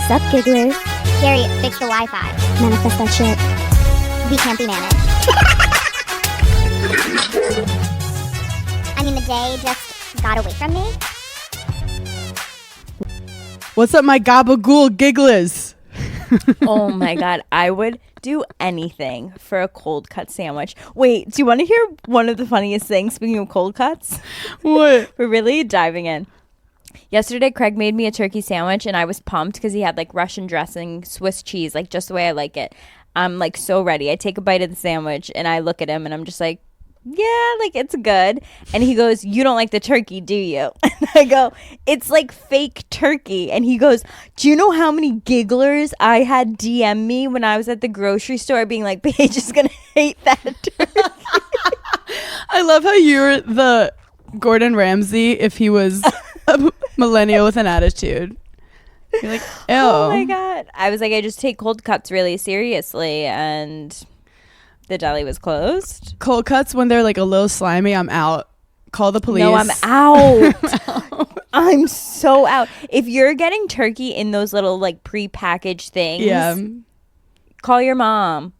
Sup, gigglers? Gary, fix the Wi-Fi. Manifest that shit. We can't be managed. I mean, the day just got away from me. What's up, my gabagool gigglers? Oh my god, I would do anything for a cold cut sandwich. Wait, do you want to hear one of the funniest things, speaking of cold cuts? What? We're really diving in. Yesterday, Craig made me a turkey sandwich, and I was pumped because he had like Russian dressing, Swiss cheese, like just the way I like it. I'm like so ready. I take a bite of the sandwich, and I look at him, and I'm just like, yeah, like it's good. And he goes, you don't like the turkey, do you? And I go, it's like fake turkey. And he goes, do you know how many gigglers I had DM me when I was at the grocery store being like, Paige is going to hate that turkey? I love how you're the Gordon Ramsay if he was a millennial with an attitude. You're like, ew. Oh my God. I was like, I just take cold cuts really seriously. And the deli was closed. Cold cuts, when they're like a little slimy, I'm out. Call the police. No, I'm out. I'm so out. If you're getting turkey in those little like pre-packaged things, Yeah. call your mom.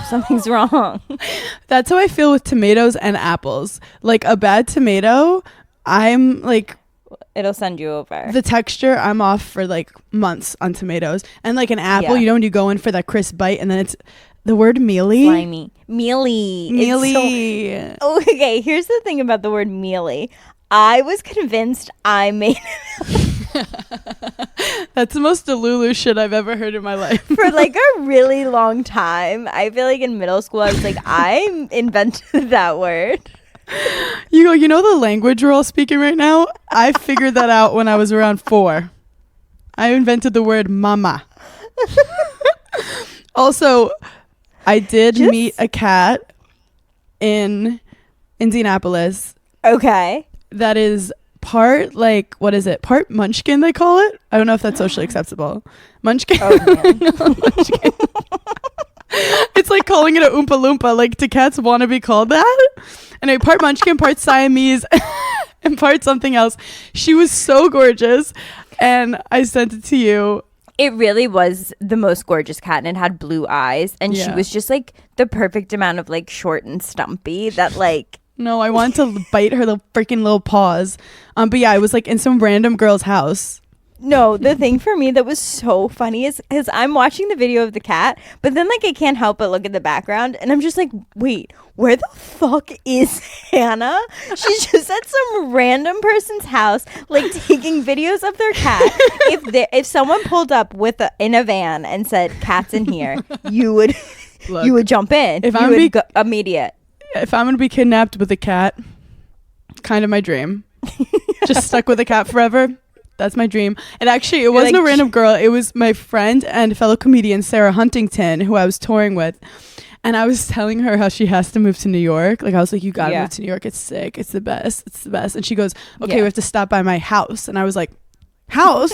Something's wrong. That's how I feel with tomatoes and apples. Like a bad tomato, I'm like, It'll send you over. the texture, I'm off for like months on tomatoes. And like an apple, Yeah. you know, when you go in for that crisp bite and then it's the word mealy. Slimy. Mealy. Mealy. Okay, here's the thing about the word mealy. I was convinced I made That's the most Delulu shit I've ever heard in my life. for like a really long time. I feel like in middle school, I was like, I invented that word. You go, you know the language we're all speaking right now? I figured that out when I was around 4. I invented the word mama. Also, I did meet a cat in Indianapolis Okay. that is part, like, what is it? Part munchkin, they call it? I don't know if that's socially acceptable. Munchkin. Oh, man. Munchkin. It's like calling it a Oompa Loompa. Like, do cats want to be called that? Anyway, part munchkin, part Siamese, and part something else. She was so gorgeous, and I sent it to you. It really was the most gorgeous cat, and it had blue eyes, and she Yeah. was just like the perfect amount of like short and stumpy that like No, I wanted to bite her little freaking little paws. But yeah, I was like in some random girl's house. no, the thing for me that was so funny is I'm watching the video of the cat, but then like I can't help but look at the background, and I'm just like, wait, where the fuck is Hannah? She's just at some random person's house, like taking videos of their cat. If someone pulled up in a van and said cat's in here, you would Look, you would jump in. if you I'm would be- go immediate. If I'm gonna be kidnapped with a cat, kind of my dream. Just stuck with a cat forever. That's my dream. And actually, it wasn't like, a random girl. It was my friend and fellow comedian Sarah Huntington, who I was touring with. And I was telling her how she has to move to New York. Like, I was like, you gotta move to New York. It's sick. It's the best. It's the best. And she goes, okay, we have to stop by my house. And I was like, house?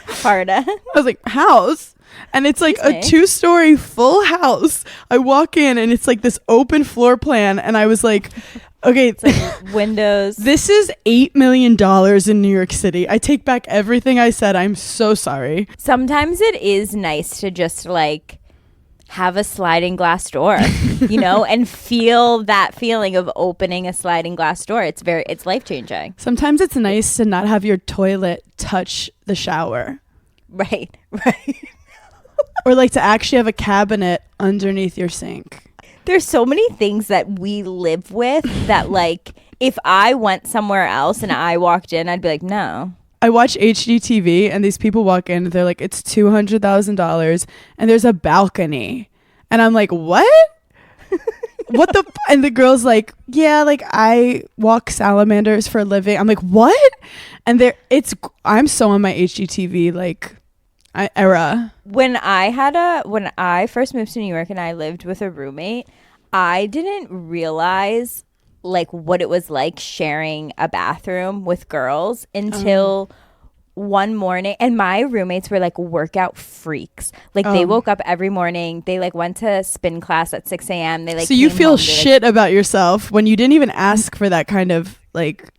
Parda. I was like, house? And it's like Excuse a 2-story full house. I walk in and it's like this open floor plan. And I was like, okay, It's like windows. this is $8 million in New York City. I take back everything I said. I'm so sorry. Sometimes it is nice to just like have a sliding glass door, you know, and feel that feeling of opening a sliding glass door. It's life changing. Sometimes it's nice to not have your toilet touch the shower. Right. Or like to actually have a cabinet underneath your sink. There's so many things that we live with that like if I went somewhere else and I walked in, I'd be like, no. I watch HGTV and these people walk in and they're like, it's $200,000 and there's a balcony. And I'm like, what? What the? And the girl's like, yeah, like I walk salamanders for a living. I'm like, what? And I'm so on my HGTV like era. When I first moved to New York and I lived with a roommate, I didn't realize like what it was like sharing a bathroom with girls until one morning. And my roommates were like workout freaks. Like they woke up every morning. They like went to spin class at 6 a.m. They like So you came feel home, they, like, shit about yourself when you didn't even ask for that kind of like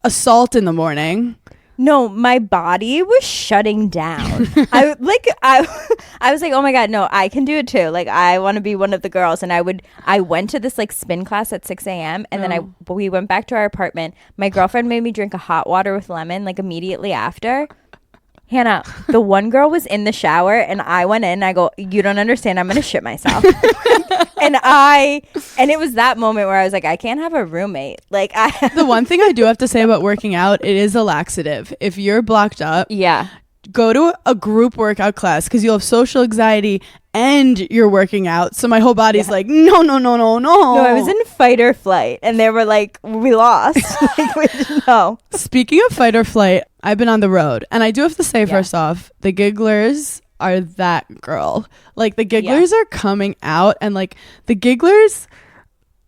assault in the morning. No, my body was shutting down. I was like, oh my God, no, I can do it too. Like, I want to be one of the girls. And I went to this like spin class at 6 a.m. And then we went back to our apartment. My girlfriend made me drink a hot water with lemon like immediately after. Hannah, the one girl was in the shower and I went in and I go, you don't understand, I'm gonna shit myself. and it was that moment where I was like, I can't have a roommate. Like, the one thing I do have to say about working out, it is a laxative. If you're blocked up, go to a group workout class, because you'll have social anxiety and you're working out. So my whole body's like, no. No, I was in fight or flight and they were like, we lost. Like, we didn't know. Speaking of fight or flight, I've been on the road, and I do have to say, first off, the Gigglers are that girl. Like, the Gigglers are coming out, and like the Gigglers,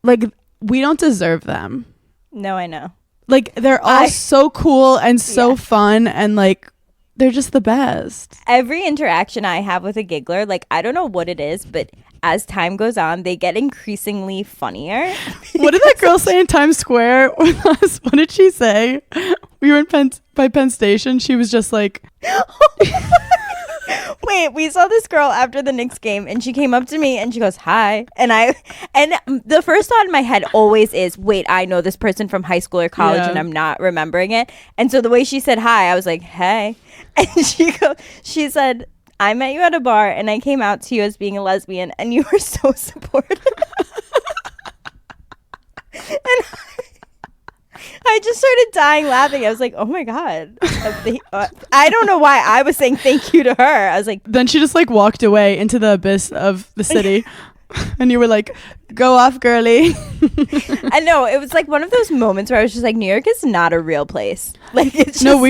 like, we don't deserve them. No, I know. Like, they're all so cool and so fun, and like, they're just the best. Every interaction I have with a Giggler, like, I don't know what it is, but as time goes on, they get increasingly funnier. What did that girl say in Times Square with us? What did she say? We were in by Penn Station. She was just like... Wait, we saw this girl after the Knicks game, and she came up to me and she goes, hi. And the first thought in my head always is, wait, I know this person from high school or college and I'm not remembering it. And so the way she said hi, I was like, hey. And she said, I met you at a bar and I came out to you as being a lesbian and you were so supportive. And I just started dying laughing. I was like, oh my God. I don't know why I was saying thank you to her. I was like... Then she just like walked away into the abyss of the city. And you were like, go off, girly. I know. It was like one of those moments where I was just like, New York is not a real place. Like, it's just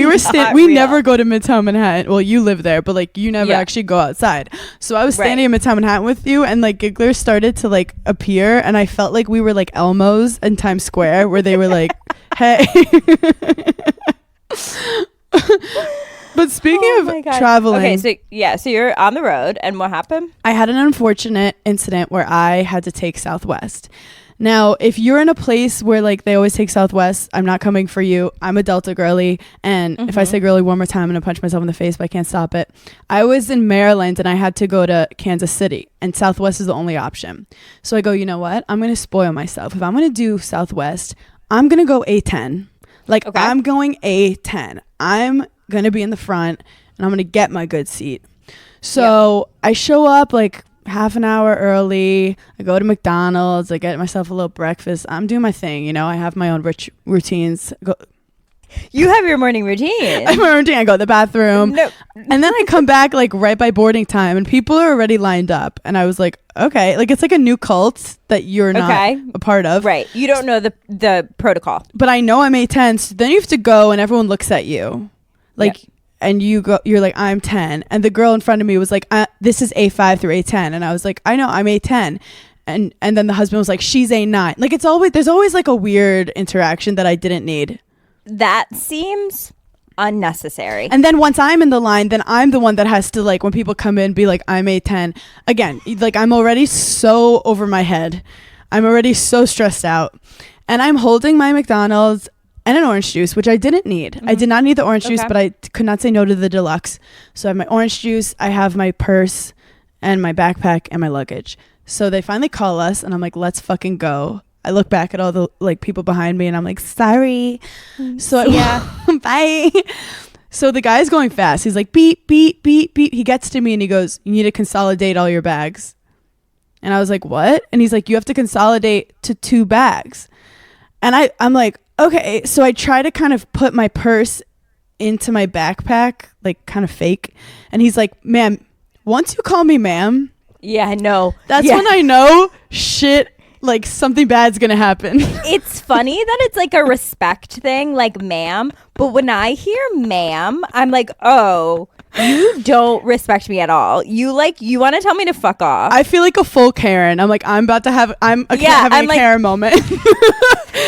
we never go to Midtown Manhattan. Well, you live there, but like you never actually go outside. So I was standing in Midtown Manhattan with you, and like Gigglers started to like appear, and I felt like we were like Elmos in Times Square, where they were like, hey. But speaking of traveling, so you're on the road, and what happened? I had an unfortunate incident where I had to take Southwest. Now, if you're in a place where like they always take Southwest, I'm not coming for you. I'm a Delta girly, and if I say girly one more time, I'm gonna punch myself in the face, but I can't stop it. I was in Maryland and I had to go to Kansas City, and Southwest is the only option. So I go, you know what? I'm gonna spoil myself. If I'm gonna do Southwest, I'm gonna go A10. Like, I'm going A10. I'm gonna be in the front and I'm gonna get my good seat. So I show up like half an hour early. I go to McDonald's. I get myself a little breakfast. I'm doing my thing, you know. I have my own routines. You have your morning routine. I have my routine. I go to the bathroom. And then I come back like right by boarding time, and people are already lined up. And I was like, okay, like it's like a new cult that you're not a part of. Right. You don't know the protocol. But I know I'm A10. So then you have to go and everyone looks at you. Like, and you're like, I'm 10. And the girl in front of me was like, this is A5 through A10. And I was like, I know, I'm A10. And then the husband was like, she's A9. Like, there's always like a weird interaction that I didn't need. That seems unnecessary. And then once I'm in the line, then I'm the one that has to, like, when people come in, be like, I'm A10. Again, like, I'm already so over my head. I'm already so stressed out. And I'm holding my McDonald's and an orange juice, which I didn't need. I did not need the orange juice, but I could not say no to the deluxe. So I have my orange juice, I have my purse and my backpack and my luggage. So they finally call us and I'm like, let's fucking go. I look back at all the like people behind me and I'm like, sorry. So bye. So the guy's going fast. He's like, beep, beep, beep, beep. He gets to me and he goes, you need to consolidate all your bags. And I was like, what? And he's like, you have to consolidate to 2 bags. And I'm like, okay. So I try to kind of put my purse into my backpack, like kind of fake. And he's like, ma'am, once you call me ma'am. Yeah, I know. That's when I know shit, like something bad's going to happen. It's funny that it's like a respect thing, like ma'am. But when I hear ma'am, I'm like, oh, you don't respect me at all. You want to tell me to fuck off. I feel like a full Karen. I'm like, having a Karen moment.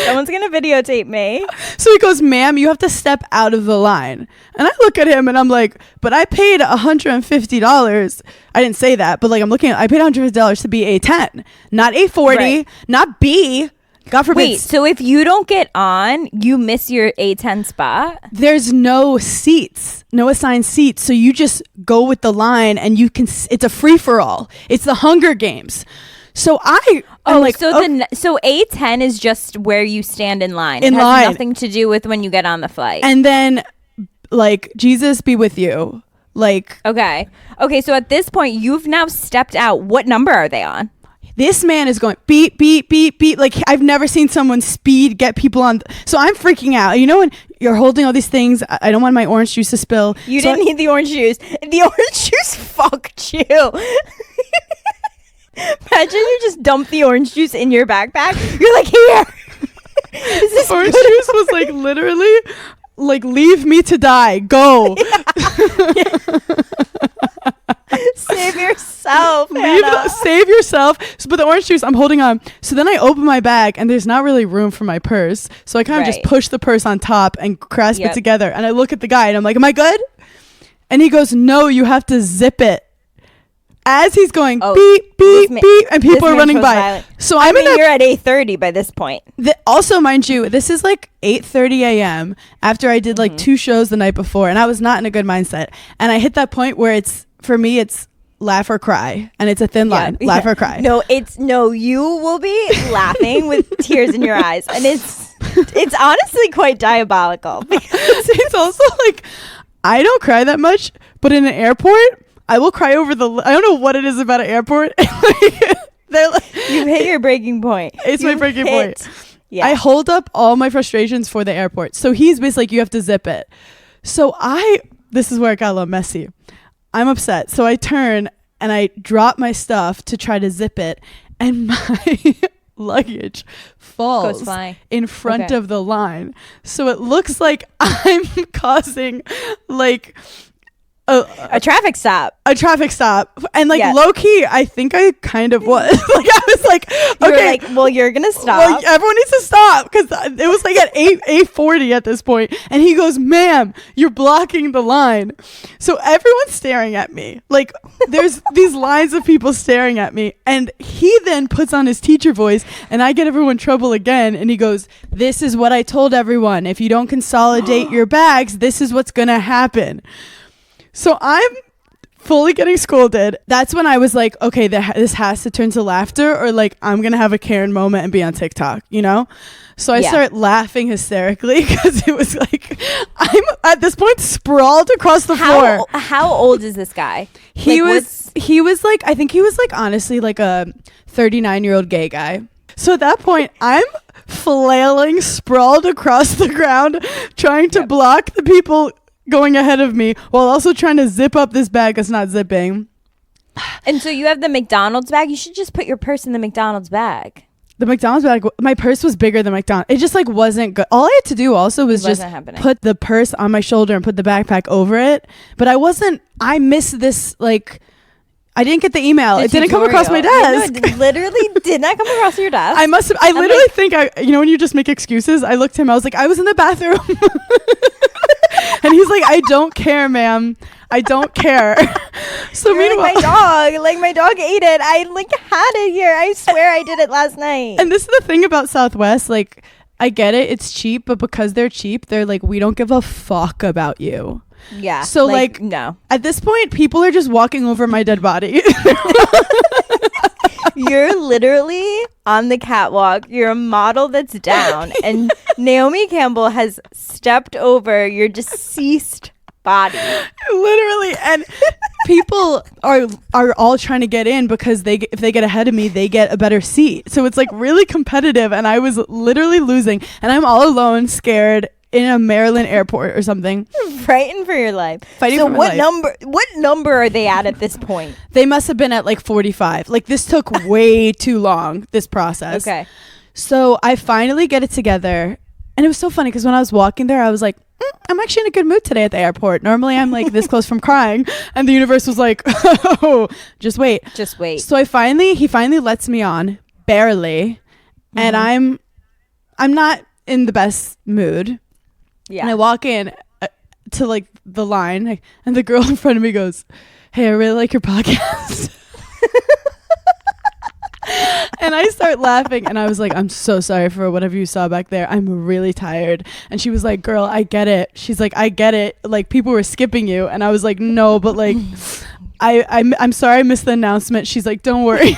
Someone's going to videotape me. So he goes, ma'am, you have to step out of the line. And I look at him and I'm like, but I paid $150. I didn't say that, but like I paid $150 to be A10, not A40, not B, God forbid. Wait, so if you don't get on, you miss your A10 spot? There's no seats, no assigned seats. So you just go with the line and you can, it's a free for all. It's the Hunger Games. So I'm like, so so A10 is just where you stand in line. In it has line. nothing to do with when you get on the flight. and then like, Jesus be with you. Like, Okay, so at this point, you've now stepped out. What number are they on? this man is going beep, beep, beep, beep. Like, I've never seen someone speed get people on. So I'm freaking out. You know, when you're holding all these things, I don't want my orange juice to spill. You So didn't need the orange juice. The orange juice fucked you. Imagine you just dump the orange juice in your backpack. You're like, here. Is this orange good? juice was like literally like, leave me to die. Go. Save yourself, Hannah. Save yourself. So, but the orange juice, I'm holding on. So then I open my bag and there's not really room for my purse. So I kind of just Right. push the purse on top and grasp Yep. it together. And I look at the guy and I'm like, am I good? And he goes, no, you have to zip it. As he's going beep, beep, beep, and people are running by. Violent. So I I'm mean, in you're at 8:30 by this point. also, mind you, this is like 8:30 a.m. after I did like 2 shows the night before, and I was not in a good mindset. And I hit that point where it's, for me, it's laugh or cry, and it's a thin line, laugh or cry. No, you will be laughing with tears in your eyes, and it's honestly quite diabolical. It's also like, I don't cry that much, but in an airport, I will cry over I don't know what it is about an airport. They're like, You've hit your breaking point. It's my breaking point. Yeah. I hold up all my frustrations for the airport. So he's basically like, you have to zip it. So this is where it got a little messy. I'm upset. So I turn and I drop my stuff to try to zip it. And my luggage falls in front of the line. So it looks like I'm causing like a traffic stop. And like, low key, I think I kind of was. Like, I was like, okay, Well, you're gonna stop. well, everyone needs to stop, because it was like at 8:40 at this point, and he goes, ma'am, you're blocking the line. So everyone's staring at me. Like, there's these lines of people staring at me, and he then puts on his teacher voice, and I get everyone in trouble again, and he goes, this is what I told everyone. If you don't consolidate your bags, this is what's gonna happen. So I'm fully getting scolded. That's when I was like, okay, this has to turn to laughter, or like, I'm going to have a Karen moment and be on TikTok, you know? So I start laughing hysterically, because it was like, I'm at this point sprawled across the floor. How old is this guy? He was like, I think he was like, honestly, like a 39-year-old gay guy. So at that point, I'm flailing, sprawled across the ground, trying to block the people going ahead of me, while also trying to zip up this bag that's not zipping. And so you have the McDonald's bag. You should just put your purse in the McDonald's bag. The McDonald's bag, my purse was bigger than McDonald's. It just like wasn't good. All I had to do also was just put the purse on my shoulder and put the backpack over it. But I missed this, like, I didn't get the email. It didn't come across my desk. No, it literally did not come across your desk. I literally think when you just make excuses, I looked at him, I was like, I was in the bathroom. And he's like, I don't care, ma'am. I don't care. So meanwhile, my dog ate it. I had it here. I swear I did it last night. And this is the thing about Southwest. Like, I get it. It's cheap, but because they're cheap, they're like, we don't give a fuck about you. Yeah. So like no. At this point, people are just walking over my dead body. You're literally on the catwalk. You're a model that's down, and Naomi Campbell has stepped over your deceased body. Literally. And people are all trying to get in, because if they get ahead of me, they get a better seat. So it's like really competitive, and I was literally losing, and I'm all alone, scared, in a Maryland airport or something, fighting for your life. What number are they at this point? They must have been at like 45. Like, this took way too long, this process. Okay. So I finally get it together, and it was so funny, because when I was walking there, I was like, I'm actually in a good mood today at the airport. Normally I'm like this close from crying, and the universe was like, oh, just wait. So he finally lets me on, barely. And I'm not in the best mood. Yeah. And I walk in to like the line, and the girl in front of me goes, hey, I really like your podcast. And I start laughing and I was like, I'm so sorry for whatever you saw back there. I'm really tired. And she was like, girl, I get it. She's like, I get it. Like, people were skipping you. And I was like, no, but like, I'm sorry I missed the announcement. She's like, don't worry.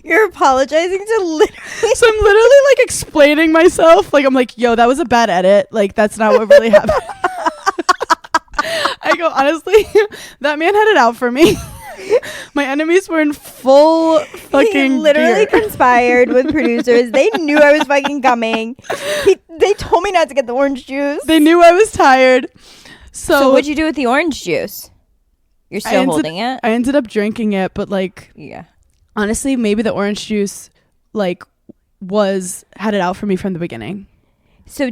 You're apologizing to literally. So I'm literally like explaining myself. Like, I'm like, yo, that was a bad edit. Like, that's not what really happened. I go, honestly, that man had it out for me. My enemies were in full fucking He literally gear. conspired with producers. They knew I was fucking coming. They told me not to get the orange juice. They knew I was tired. So what'd you do with the orange juice? You're still holding it? I ended up drinking it, but like, Yeah. honestly, maybe the orange juice like had it out for me from the beginning. So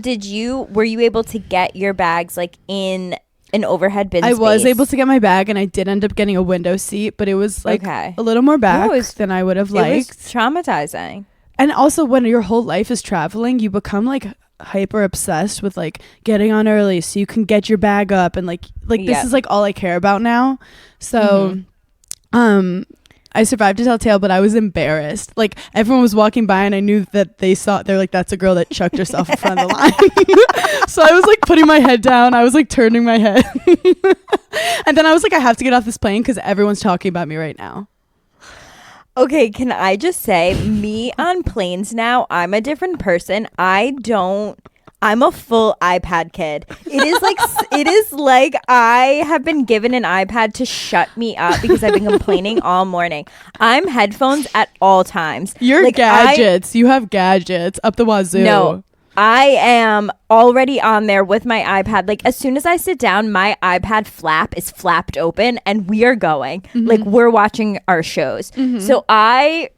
were you able to get your bags like in an overhead bin space? Was able to get my bag, and I did end up getting a window seat, but it was like a little more back than I would have liked. It was traumatizing. And also, when your whole life is traveling, you become like hyper obsessed with like getting on early so you can get your bag up, and like this is like all I care about now. So I survived to tell tale, but I was embarrassed. Like, everyone was walking by and I knew that they're like, that's a girl that chucked herself in front of the line. So I was like putting my head down. I was like turning my head. And then I was like, I have to get off this plane because everyone's talking about me right now. Okay, can I just say, me on planes now, I'm a different person. I'm a full iPad kid. It is like I have been given an iPad to shut me up because I've been complaining all morning. I'm headphones at all times. You're like, gadgets. You have gadgets up the wazoo. No, I am already on there with my iPad. Like, as soon as I sit down, my iPad flap is flapped open and we are going. Like, we're watching our shows. So I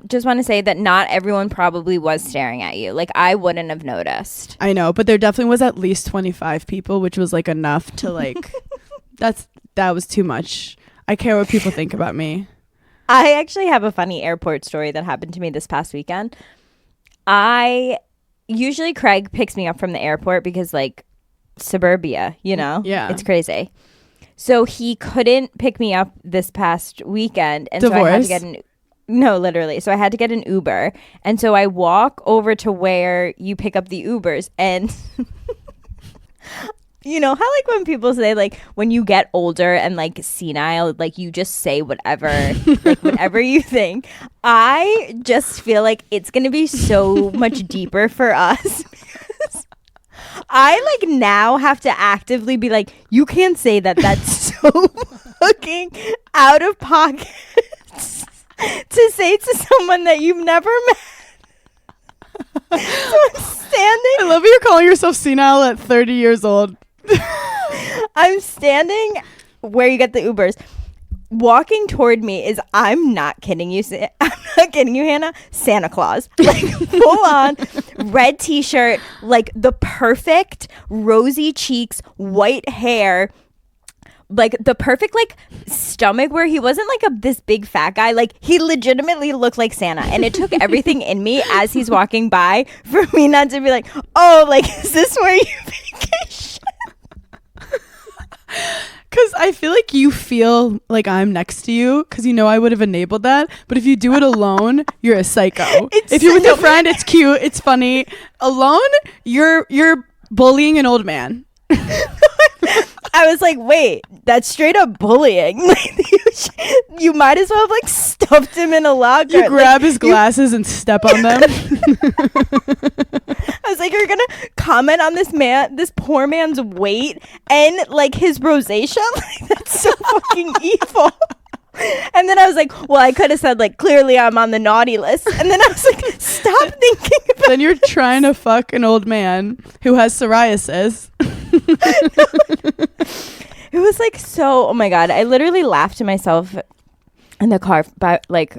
just want to say that not everyone probably was staring at you. Like, I wouldn't have noticed. I know, but there definitely was at least 25 people, which was like enough to like, that was too much. I care what people think about me. I actually have a funny airport story that happened to me this past weekend. Usually Craig picks me up from the airport because like suburbia, you know? Yeah. It's crazy. So he couldn't pick me up this past weekend. And Divorce? So I had to get no, literally. So I had to get an Uber. And so I walk over to where you pick up the Ubers. And you know how like when people say like when you get older and like senile, like you just say whatever, like whatever you think. I just feel like it's going to be so much deeper for us. Because I like now have to actively be like, you can't say that. That's so fucking out of pocket. To say to someone that you've never met. So I'm standing. I love you're calling yourself senile at 30 years old. I'm standing where you get the Ubers. Walking toward me is, I'm not kidding you. I'm not kidding you, Hannah. Santa Claus. Like, full on red t-shirt, like the perfect rosy cheeks, white hair. Like the perfect like stomach where he wasn't like this big fat guy. Like he legitimately looked like Santa, and it took everything in me as he's walking by for me not to be like, oh, like is this where you vacation? Because I feel like you feel like I'm next to you because you know I would have enabled that. But if you do it alone, you're a psycho. If you're with your friend, it's cute, it's funny. Alone, you're bullying an old man. I was like, wait, that's straight up bullying. Like, you might as well have like stuffed him in a locker. You grab his glasses and step on them. I was like, you're gonna comment on this poor man's weight and like his rosacea? Like, that's so fucking evil. And then I was like, well, I could have said like, clearly I'm on the naughty list. And then I was like, stop thinking about Then you're trying to fuck an old man who has psoriasis. It was like so, oh my God. I literally laughed to myself in the car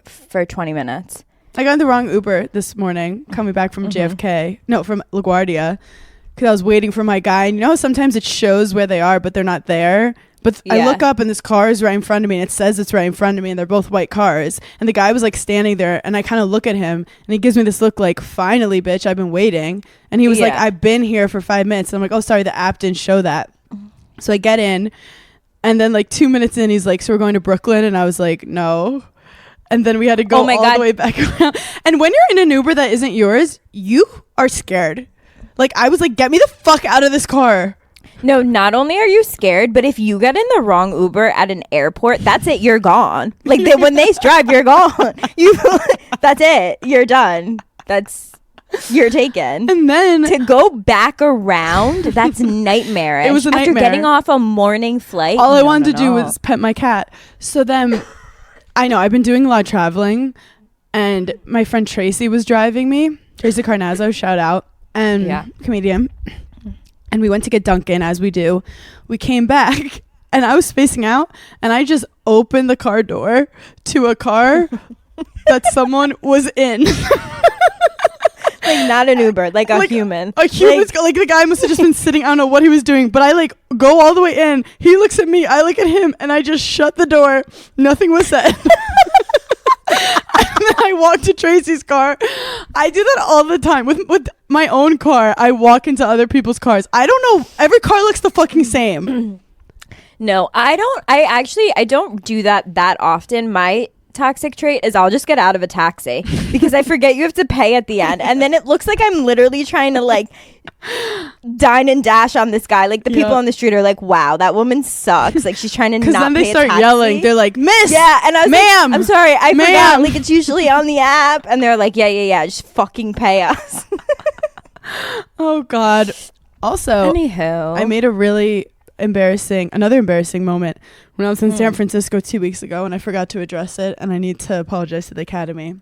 for 20 minutes. I got in the wrong Uber this morning coming back from JFK. No, from LaGuardia. Because I was waiting for my guy. And you know, sometimes it shows where they are, but they're not there. But I look up and this car is right in front of me and it says it's right in front of me and they're both white cars. And the guy was like standing there and I kind of look at him and he gives me this look like, finally, bitch, I've been waiting. And he was like, I've been here for 5 minutes. And I'm like, oh, sorry, the app didn't show that. So I get in And then like 2 minutes in, he's like, so we're going to Brooklyn? And I was like, no. And then we had to go all the way back around. And when you're in an Uber that isn't yours, you are scared. Like, I was like, get me the fuck out of this car. No, not only are you scared, but if you get in the wrong Uber at an airport, that's it. You're gone. Like, when they drive, you're gone. That's it. You're done. You're taken. And then to go back around, that's nightmarish. It was a nightmare. After getting off a morning flight. All I wanted to do was pet my cat. So then, I know, I've been doing a lot of traveling, and my friend Tracy was driving me. Tracy Carnazzo, shout out. And comedian. And we went to get Dunkin', as we do. We came back, and I was spacing out, and I just opened the car door to a car that someone was in. Like, not an Uber, like a human. A human. Like, the guy must have just been sitting. I don't know what he was doing, but I like go all the way in. He looks at me. I look at him, and I just shut the door. Nothing was said. And then I walked to Tracy's car. I do that all the time with my own car. I walk into other people's cars. I don't know. Every car looks the fucking same. No, I don't. I don't do that often. My toxic trait is I'll just get out of a taxi because I forget you have to pay at the end, and then it looks like I'm literally trying to like dine and dash on this guy. Like the people on the street are like, "Wow, that woman sucks." Like she's trying to not. Because then they start yelling. They're like, "Miss, yeah," and I was ma'am, like, "I'm sorry, I forgot." Like it's usually on the app, and they're like, "Yeah, just fucking pay us." Oh God. Also, anywho, I made another embarrassing moment when I was in San Francisco 2 weeks ago, and I forgot to address it, and I need to apologize to the Academy.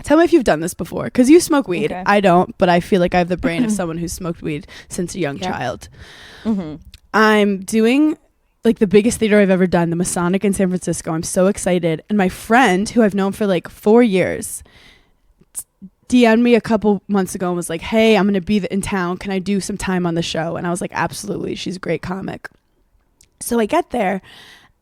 Tell me if you've done this before, because you smoke weed. Okay. I don't, but I feel like I have the brain of someone who's smoked weed since a young child. Mm-hmm. I'm doing like the biggest theater I've ever done, the Masonic in San Francisco. I'm so excited. And my friend, who I've known for like 4 years, DM'd me a couple months ago and was like, hey, I'm going to be in town. Can I do some time on the show? And I was like, absolutely. She's a great comic. So I get there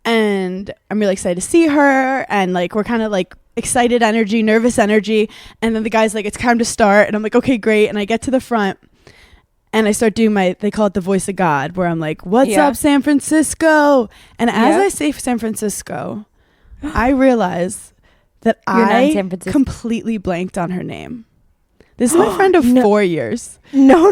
and I'm really excited to see her. And like, we're kind of like excited energy, nervous energy. And then the guy's like, it's time to start. And I'm like, okay, great. And I get to the front and I start doing they call it the voice of God, where I'm like, what's up, San Francisco? And as I say San Francisco, I realize that I completely blanked on her name. This is my friend of 4 years. No,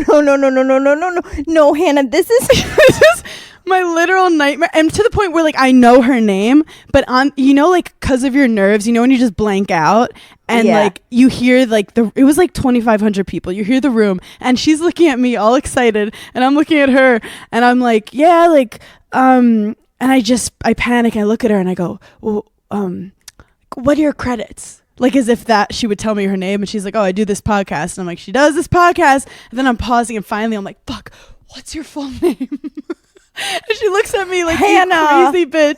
Hannah, this is my literal nightmare. And to the point where like I know her name, but on, you know, like because of your nerves, you know, when you just blank out and like you hear like it was like 2,500 people. You hear the room and she's looking at me all excited and I'm looking at her and I'm like, yeah, like, and I panic and I look at her and I go, well, what are your credits? Like as if that she would tell me her name and she's like, oh, I do this podcast. And I'm like, she does this podcast. And then I'm pausing and finally I'm like, fuck, what's your full name? And she looks at me like, Hannah, you crazy bitch.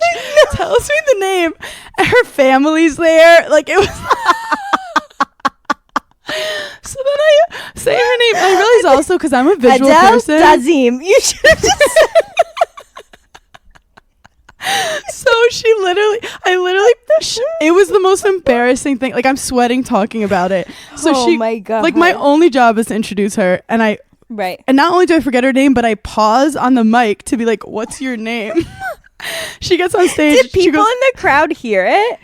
Tells me the name. And her family's there. Like it was. So then I say her name. I realize also because I'm a visual person. Dazim. You should have just said. So it was the most embarrassing thing. Like I'm sweating talking about it. So my God. Like my only job is to introduce her and and not only do I forget her name, but I pause on the mic to be like, what's your name? She gets on stage. Did people in the crowd hear it?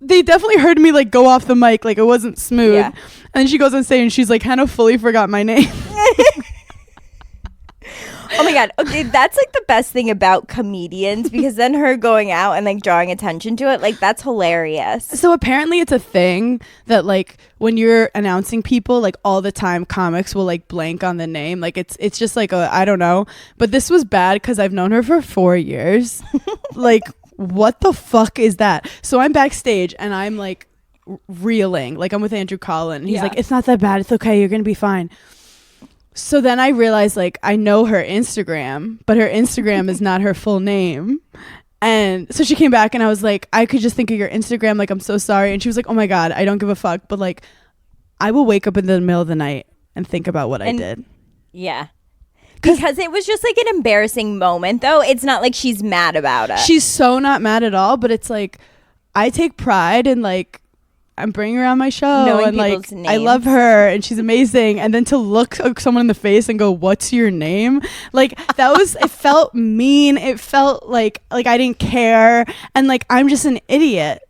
They definitely heard me like go off the mic. Like it wasn't smooth. Yeah. And she goes on stage and she's like, Hannah fully forgot my name. Oh my God. Okay, that's like the best thing about comedians because then her going out and like drawing attention to it, like that's hilarious. So apparently it's a thing that like when you're announcing people, like all the time comics will like blank on the name. Like it's just like I don't know. But this was bad because I've known her for 4 years. Like what the fuck is that? So I'm backstage and I'm like reeling. Like I'm with Andrew Collin. He's like, it's not that bad. It's okay. You're going to be fine. So then I realized, like, I know her Instagram, but her Instagram is not her full name. And so she came back and I was like, I could just think of your Instagram. Like, I'm so sorry. And she was like, oh, my God, I don't give a fuck. But, like, I will wake up in the middle of the night and think about what I did. Yeah. Because it was just, like, an embarrassing moment, though. It's not like she's mad about it. She's so not mad at all. But it's like, I take pride in, like, I'm bringing her on my show, Knowing and like people's I love names. her and she's amazing, and then to look someone in the face and go, what's your name? Like that was, it felt mean. It felt like I didn't care, and like I'm just an idiot.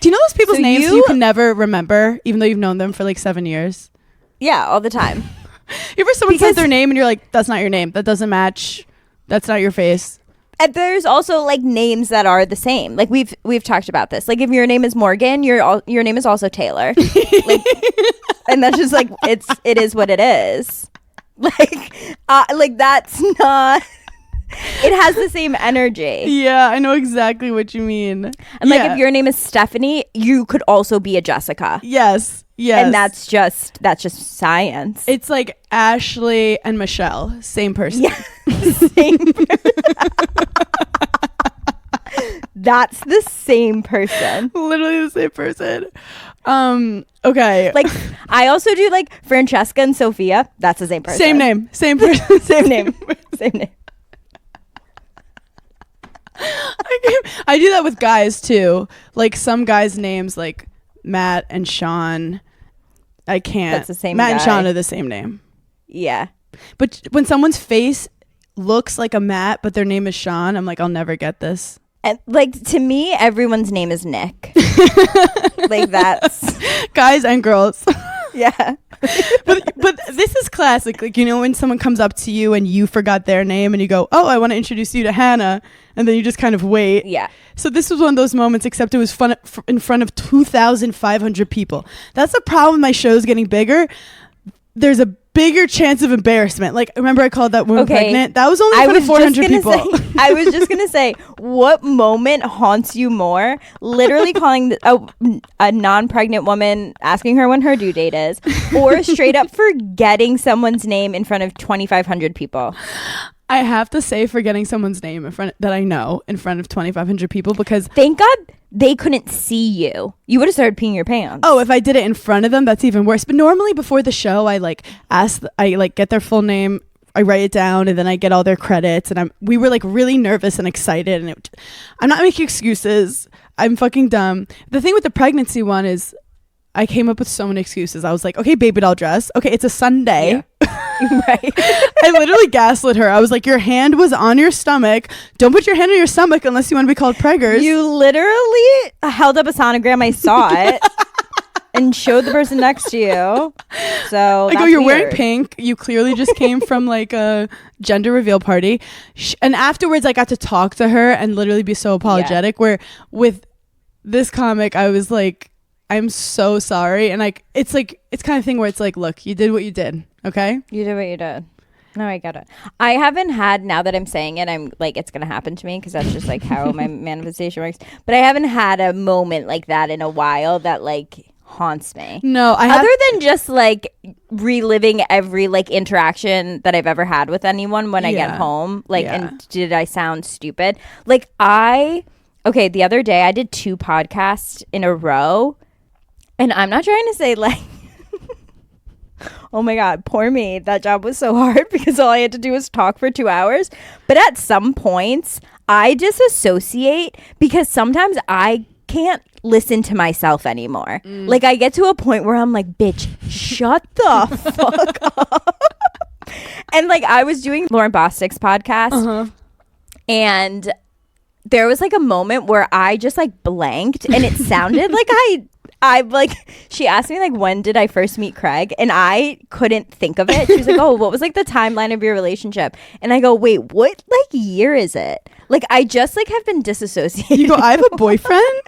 Do you know those people's names you can never remember even though you've known them for like 7 years? Yeah, all the time. You ever someone says their name and you're like, that's not your name, that doesn't match, that's not your face. And there's also like names that are the same. Like we've talked about this. Like if your name is Morgan, your name is also Taylor. Like, and that's just like it is what it is. Like that's not. It has the same energy. Yeah, I know exactly what you mean. And like if your name is Stephanie, you could also be a Jessica. Yes. And that's just science. It's like Ashley and Michelle, same person. Yeah. Same That's the same person. Literally the same person. Okay. Like I also do like Francesca and Sophia. That's the same person. Same name. Same person. Same name. Same name. I do that with guys too. Like some guys' names like Matt and Sean. I can't. That's the same Matt and guy. Sean are the same name. Yeah. But when someone's face looks like a Matt but their name is Sean, I'm like, I'll never get this. And like to me, everyone's name is Nick. Like that's guys and girls. Yeah. but this is classic. Like, you know, when someone comes up to you and you forgot their name and you go, oh, I want to introduce you to Hannah, and then you just kind of wait. Yeah. So this was one of those moments, except it was fun in front of 2,500 people. That's the problem. My show's getting bigger. There's a bigger chance of embarrassment. Like, remember I called that woman pregnant? That was only in front of 400 people. I was just gonna say, what moment haunts you more? Literally calling a non-pregnant woman, asking her when her due date is, or straight up forgetting someone's name in front of 2,500 people. I have to say, forgetting someone's name that I know in front of 2,500 people, because thank God they couldn't see you. You would have started peeing your pants. Oh, if I did it in front of them, that's even worse. But normally before the show, I get their full name, I write it down, and then I get all their credits. And we were like really nervous and excited. And I'm not making excuses. I'm fucking dumb. The thing with the pregnancy one is I came up with so many excuses. I was like, okay, baby doll dress. Okay, it's a Sunday. Yeah. Right. I literally gaslit her. I was like, your hand was on your stomach. Don't put your hand on your stomach unless you want to be called preggers. You literally held up a sonogram. I saw it. And showed the person next to you. So I go, you're wearing pink. You clearly just came from like a gender reveal party. And afterwards I got to talk to her and literally be so apologetic. Where with this comic, I was like, I'm so sorry. And like, it's kind of thing where it's like, look, you did what you did. Okay. You did what you did. No, I get it. I haven't had, now that I'm saying it, I'm like, it's going to happen to me because that's just like how my manifestation works. But I haven't had a moment like that in a while that like haunts me. No, other than just like reliving every like interaction that I've ever had with anyone when I get home. Like, and did I sound stupid? Like the other day I did 2 podcasts in a row. And I'm not trying to say like, oh my God, poor me. That job was so hard because all I had to do was talk for 2 hours. But at some points, I disassociate because sometimes I can't listen to myself anymore. Like I get to a point where I'm like, bitch, shut the fuck up. And like I was doing Lauren Bostic's podcast and there was like a moment where I just like blanked and it sounded like I like, she asked me like, when did I first meet Craig? And I couldn't think of it. She was like, oh, what was like the timeline of your relationship? And I go, wait, what like year is it? Like, I just like have been disassociated. You go, I have a boyfriend?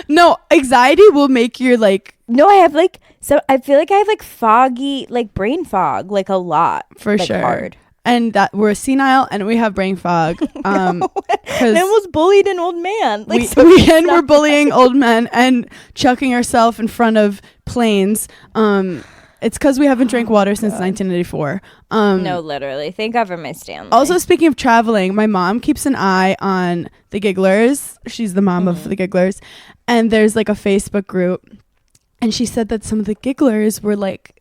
No, anxiety will make you like. No, I have like, so I feel like I have like foggy, like brain fog, like a lot. For like, sure. Hard. And that we're senile and we have brain fog. And was bullied an old man. Like we're bullying old men and chucking ourselves in front of planes. It's because we haven't drank water since 1984. No, literally. Thank God for my Stanley. Also, speaking of traveling, my mom keeps an eye on the Gigglers. She's the mom of the Gigglers. And there's like a Facebook group. And she said that some of the Gigglers were like,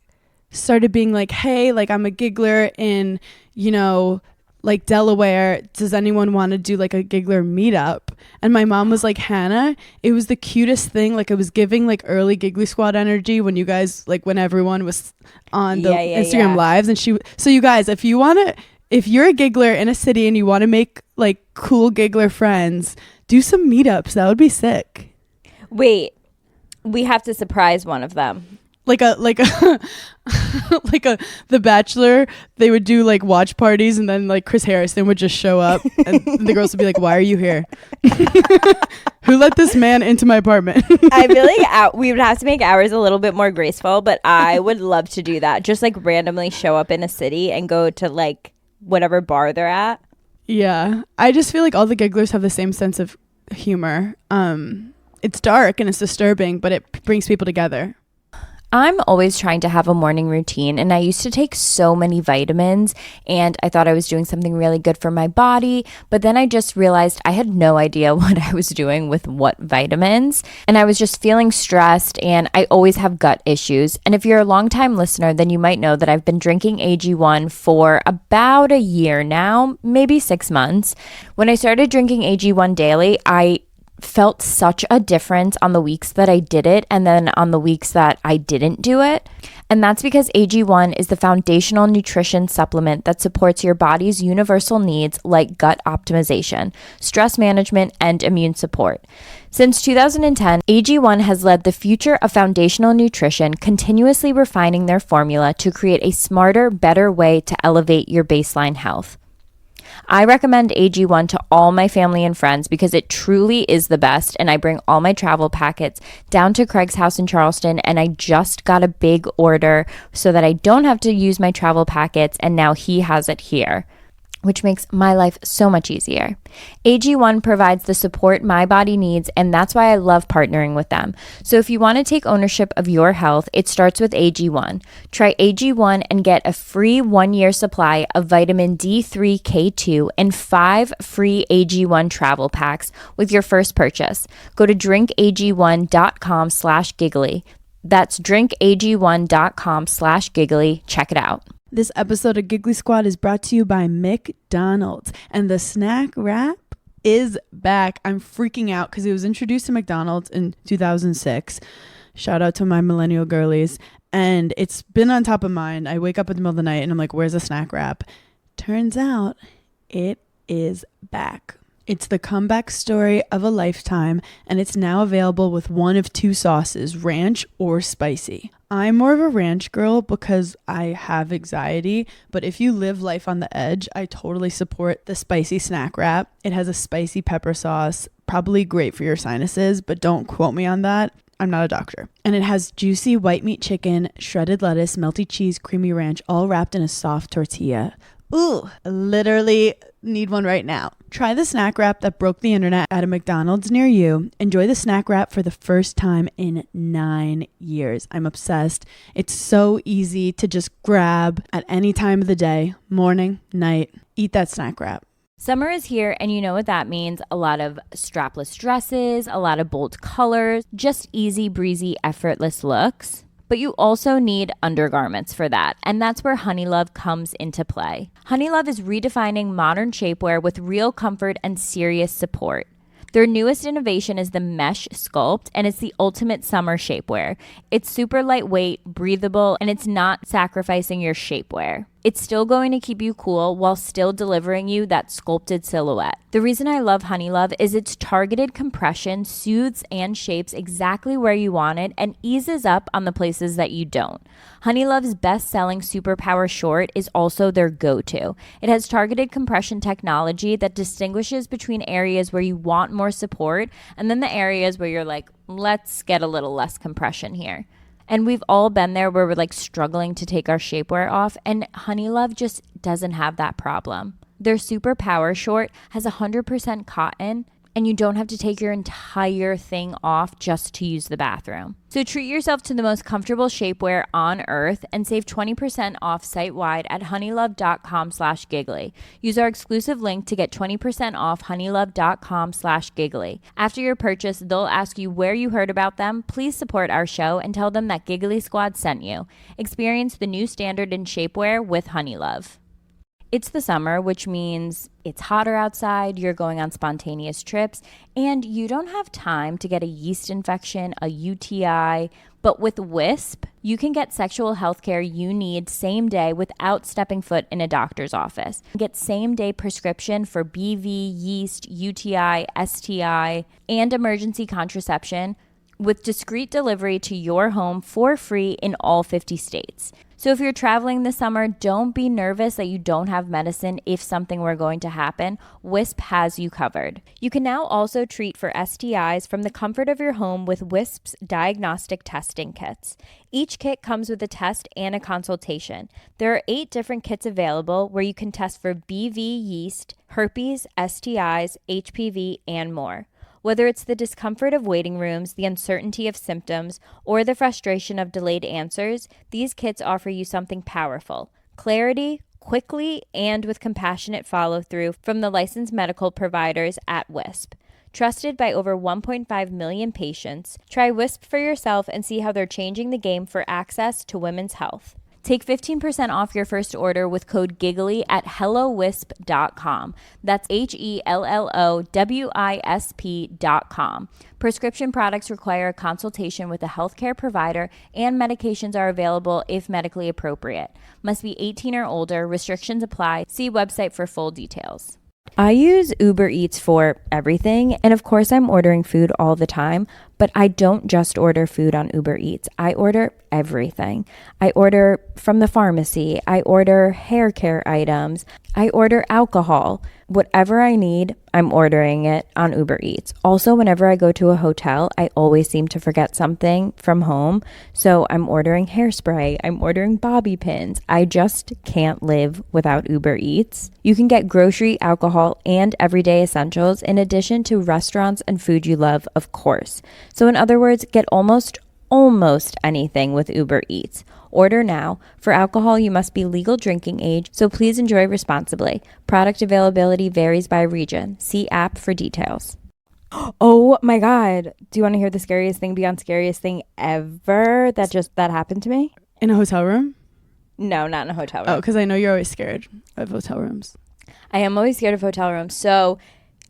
started being like, hey, like I'm a giggler in, you know, like Delaware. Does anyone want to do like a giggler meetup? And my mom was like, Hannah, it was the cutest thing. Like, it was giving like early Giggly Squad energy when you guys, like when everyone was on the Instagram lives. And so you guys, if you're a giggler in a city and you want to make like cool giggler friends, do some meetups. That would be sick. Wait, we have to surprise one of them. Like The Bachelor, they would do like watch parties, and then like Chris Harrison would just show up, and the girls would be like, "Why are you here? Who let this man into my apartment?" I feel like we would have to make ours a little bit more graceful, but I would love to do that. Just like randomly show up in a city and go to like whatever bar they're at. Yeah, I just feel like all the gigglers have the same sense of humor. It's dark and it's disturbing, but it brings people together. I'm always trying to have a morning routine, and I used to take so many vitamins, and I thought I was doing something really good for my body, but then I just realized I had no idea what I was doing with what vitamins, and I was just feeling stressed, and I always have gut issues. And if you're a longtime listener, then you might know that I've been drinking AG1 for about a year now, maybe 6 months. When I started drinking AG1 daily, I felt such a difference on the weeks that I did it and then on the weeks that I didn't do it. And that's because AG1 is the foundational nutrition supplement that supports your body's universal needs like gut optimization, stress management, and immune support. Since 2010, AG1 has led the future of foundational nutrition, continuously refining their formula to create a smarter, better way to elevate your baseline health. I recommend AG1 to all my family and friends because it truly is the best, and I bring all my travel packets down to Craig's house in Charleston, and I just got a big order so that I don't have to use my travel packets, and now he has it here, which makes my life so much easier. AG1 provides the support my body needs, and that's why I love partnering with them. So if you want to take ownership of your health, it starts with AG1. Try AG1 and get a free 1-year supply of vitamin D3, K2, and 5 free AG1 travel packs with your first purchase. Go to drinkag1.com/giggly. That's drinkag1.com/giggly. Check it out. This episode of Giggly Squad is brought to you by McDonald's, and the snack wrap is back. I'm freaking out because it was introduced to McDonald's in 2006. Shout out to my millennial girlies. And it's been on top of mind. I wake up in the middle of the night and I'm like, where's the snack wrap? Turns out it is back. It's the comeback story of a lifetime, and it's now available with one of 2 sauces, ranch or spicy. I'm more of a ranch girl because I have anxiety, but if you live life on the edge, I totally support the spicy snack wrap. It has a spicy pepper sauce, probably great for your sinuses, but don't quote me on that. I'm not a doctor. And it has juicy white meat chicken, shredded lettuce, melty cheese, creamy ranch, all wrapped in a soft tortilla. Ooh, literally need one right now. Try the snack wrap that broke the internet at a McDonald's near you. Enjoy the snack wrap for the first time in 9 years. I'm obsessed. It's so easy to just grab at any time of the day, morning, night. Eat that snack wrap. Summer is here, and you know what that means. A lot of strapless dresses, a lot of bold colors, just easy breezy, effortless looks. But you also need undergarments for that, and that's where Honeylove comes into play. Honeylove is redefining modern shapewear with real comfort and serious support. Their newest innovation is the Mesh Sculpt, and it's the ultimate summer shapewear. It's super lightweight, breathable, and it's not sacrificing your shapewear. It's still going to keep you cool while still delivering you that sculpted silhouette. The reason I love Honeylove is its targeted compression soothes and shapes exactly where you want it and eases up on the places that you don't. Honeylove's best-selling Superpower Short is also their go-to. It has targeted compression technology that distinguishes between areas where you want more support and then the areas where you're like, let's get a little less compression here. And we've all been there where we're like struggling to take our shapewear off, and Honeylove just doesn't have that problem. Their Superpower Short has 100% cotton, and you don't have to take your entire thing off just to use the bathroom. So treat yourself to the most comfortable shapewear on earth and save 20% off site-wide at honeylove.com/giggly. Use our exclusive link to get 20% off honeylove.com/giggly. After your purchase, they'll ask you where you heard about them. Please support our show and tell them that Giggly Squad sent you. Experience the new standard in shapewear with Honeylove. It's the summer, which means it's hotter outside, you're going on spontaneous trips, and you don't have time to get a yeast infection, a UTI. But with Wisp, you can get sexual health care you need same day without stepping foot in a doctor's office. Get same day prescription for BV, yeast, UTI, STI, and emergency contraception with discreet delivery to your home for free in all 50 states. So if you're traveling this summer, don't be nervous that you don't have medicine if something were going to happen. Wisp has you covered. You can now also treat for STIs from the comfort of your home with Wisp's diagnostic testing kits. Each kit comes with a test and a consultation. There are 8 different kits available where you can test for BV yeast, herpes, STIs, HPV, and more. Whether it's the discomfort of waiting rooms, the uncertainty of symptoms, or the frustration of delayed answers, these kits offer you something powerful. Clarity, quickly, and with compassionate follow-through from the licensed medical providers at Wisp. Trusted by over 1.5 million patients, try Wisp for yourself and see how they're changing the game for access to women's health. Take 15% off your first order with code GIGGLY at HelloWisp.com. That's HelloWisp.com. Prescription products require a consultation with a healthcare provider, and medications are available if medically appropriate. Must be 18 or older. Restrictions apply. See website for full details. I use Uber Eats for everything, and of course I'm ordering food all the time, but I don't just order food on Uber Eats. I order everything. I order from the pharmacy. I order hair care items. I order alcohol. Whatever I need, I'm ordering it on Uber Eats. Also, whenever I go to a hotel, I always seem to forget something from home. So I'm ordering hairspray. I'm ordering bobby pins. I just can't live without Uber Eats. You can get grocery, alcohol, and everyday essentials in addition to restaurants and food you love, of course. So in other words, get almost anything with Uber Eats. Order now. For alcohol, you must be legal drinking age, so please enjoy responsibly. Product availability varies by region. See app for details. Oh my God. Do you want to hear the scariest thing beyond scariest thing ever that happened to me? In a hotel room? No, not in a hotel room. Oh, because I know you're always scared of hotel rooms. I am always scared of hotel rooms. So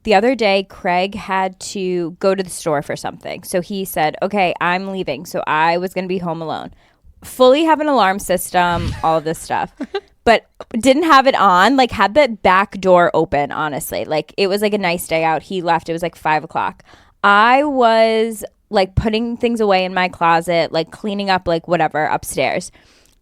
the other day, Craig had to go to the store for something. So he said, okay, I'm leaving. So I was going to be home alone. Fully have an alarm system, all this stuff. But didn't have it on, like had the back door open, honestly. Like it was like a nice day out. He left. It was like 5:00. I was like putting things away in my closet, like cleaning up, like whatever, upstairs.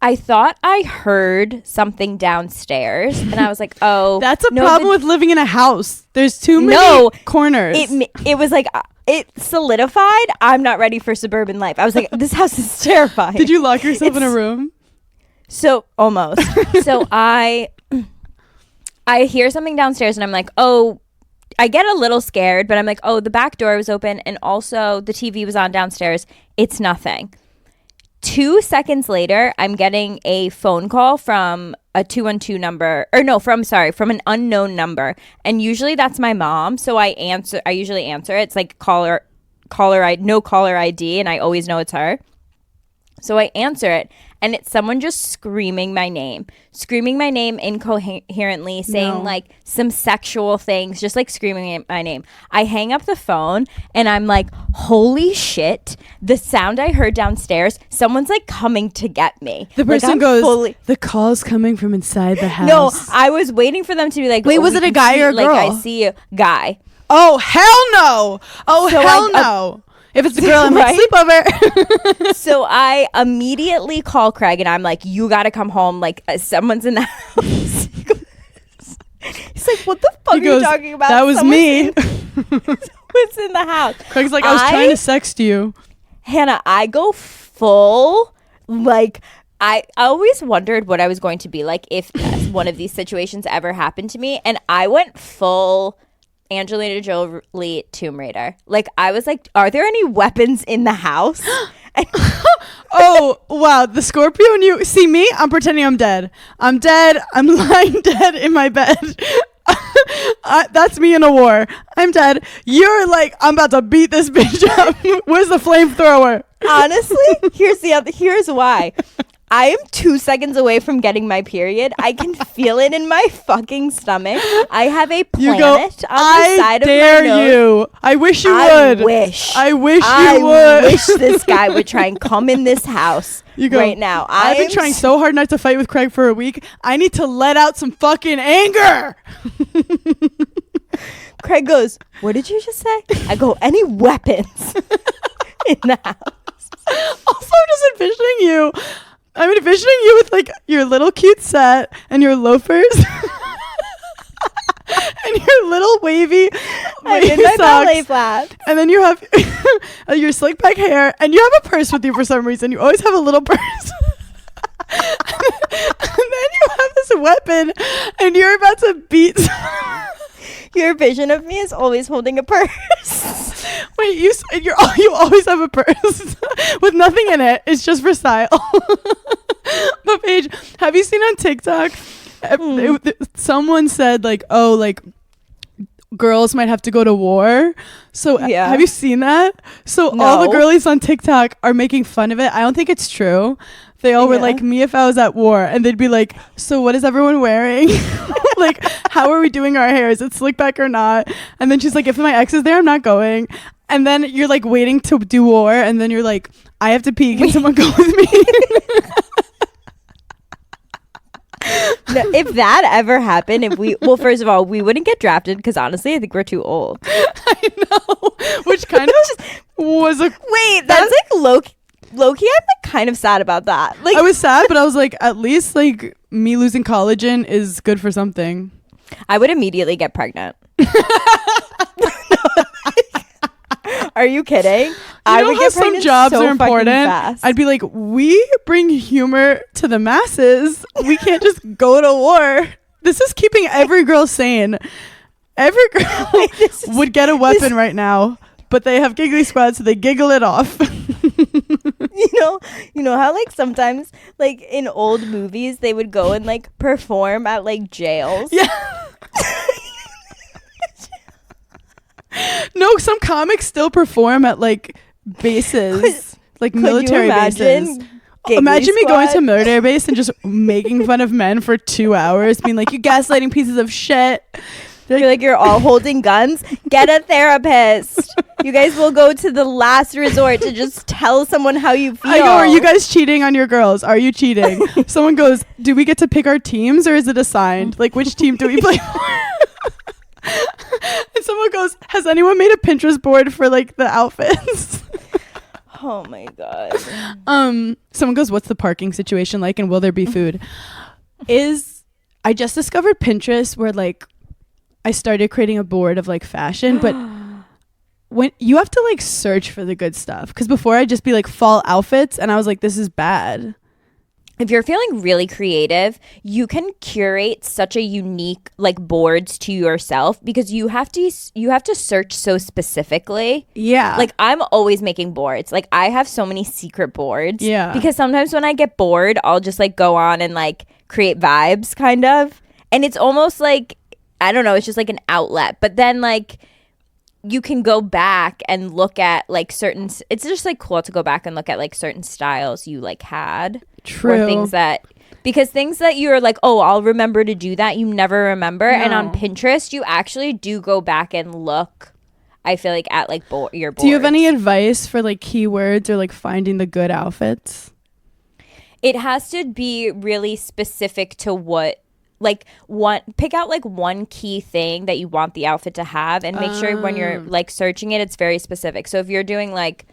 I thought I heard something downstairs, and I was like, "Oh, that's a problem with living in a house. There's too many corners." It was like it solidified. I'm not ready for suburban life. I was like, "This house is terrifying." Did you lock yourself in a room? So almost. So I hear something downstairs, and I'm like, "Oh." I get a little scared, but I'm like, "Oh, the back door was open, and also the TV was on downstairs. It's nothing." 2 seconds later, I'm getting a phone call from a 212 number, from an unknown number. And usually that's my mom. So I usually answer it. It's like no caller ID. And I always know it's her. So I answer it, and it's someone just screaming my name incoherently, saying like some sexual things, just like screaming my name. I hang up the phone, and I'm like, holy shit, the sound I heard downstairs, someone's like coming to get me. The person goes, the call's coming from inside the house. No, I was waiting for them to be like, wait, was it a guy or a girl? Like, I see a guy. Oh, hell no. Oh, so hell no. If it's a girl, I'm like, sleepover. So I immediately call Craig, and I'm like, you got to come home. Like, someone's in the house. He's like, what the fuck are you talking about? That was me. Someone's in the house. Craig's like, I was trying to sext you. Hannah, I go full, like, I always wondered what I was going to be like if one of these situations ever happened to me. And I went full Angelina Jolie Tomb Raider. Like, I was like, are there any weapons in the house? Oh, wow. The Scorpio and you see me? I'm pretending I'm dead. I'm lying dead in my bed. That's me in a war. I'm dead. You're like, I'm about to beat this bitch up. Where's the flamethrower? Honestly, here's why. I am 2 seconds away from getting my period. I can feel it in my fucking stomach. I have a planet on the side of my nose. I dare you. I wish you would. I wish you would. I wish this guy would try and come in this house right now. I've been trying so hard not to fight with Craig for a week. I need to let out some fucking anger. Craig goes, what did you just say? I go, any weapons in the house? Also, I'm just envisioning you. I'm envisioning you with like your little cute set and your loafers and your little wavy my ballet socks. flats. And then you have your slick back hair and you have a purse with you for some reason. You always have a little purse. And then you have this weapon and you're about to beat someone. Your vision of me is always holding a purse. Wait, you always have a purse with nothing in it. It's just for style. But Paige, have you seen on TikTok? Someone said like, oh, like girls might have to go to war. So have you seen that? So all the girlies on TikTok are making fun of it. I don't think it's true. They all were like, me if I was at war. And they'd be like, so what is everyone wearing? Like, how are we doing our hair? Is it slick back or not? And then she's like, if my ex is there, I'm not going. And then you're like waiting to do war. And then you're like, I have to pee. Can someone go with me? No, if that ever happened, first of all, we wouldn't get drafted because honestly, I think we're too old. I know. Which kind of was a... Wait, that's like low-key, I'm like kind of sad about that. Like, I was sad, but I was like, at least like me losing collagen is good for something. I would immediately get pregnant. Are you kidding? I would get some pregnant jobs so are important. Fast. I'd be like, we bring humor to the masses. We can't just go to war. This is keeping every girl sane. Every girl would get a weapon right now, but they have giggly squad, so they giggle it off. You know how like sometimes like in old movies they would go and like perform at like jails. Yeah. No, some comics still perform at like bases, like military bases. Imagine me going to a military base and just making fun of men for 2 hours, being like, you gaslighting pieces of shit. You're like, you're all holding guns. Get a therapist. You guys will go to the last resort to just tell someone how you feel. I go, are you guys cheating on your girls? Are you cheating? Someone goes, do we get to pick our teams or is it assigned? Like, which team do we play for? And someone goes, has anyone made a Pinterest board for like the outfits? Oh my god. Someone goes, what's the parking situation like and will there be food? I just discovered Pinterest where like I started creating a board of like fashion, but when you have to like search for the good stuff, because before I'd just be like fall outfits and I was like, this is bad. If you're feeling really creative, you can curate such a unique like boards to yourself because you have to search so specifically. Yeah. Like I'm always making boards. Like I have so many secret boards. Yeah. Because sometimes when I get bored, I'll just like go on and like create vibes kind of. And it's almost like, I don't know, it's just like an outlet. But then like you can go back and look at like certain, it's just like cool to go back and look at like certain styles you like had. True. Or things that you're like, oh, I'll remember to do that. You never remember. No. And on Pinterest, you actually do go back and look, I feel like, at like your boards. Do you have any advice for like keywords or like finding the good outfits? It has to be really specific to what, like pick out like one key thing that you want the outfit to have and make sure when you're like searching it, it's very specific. So if you're doing like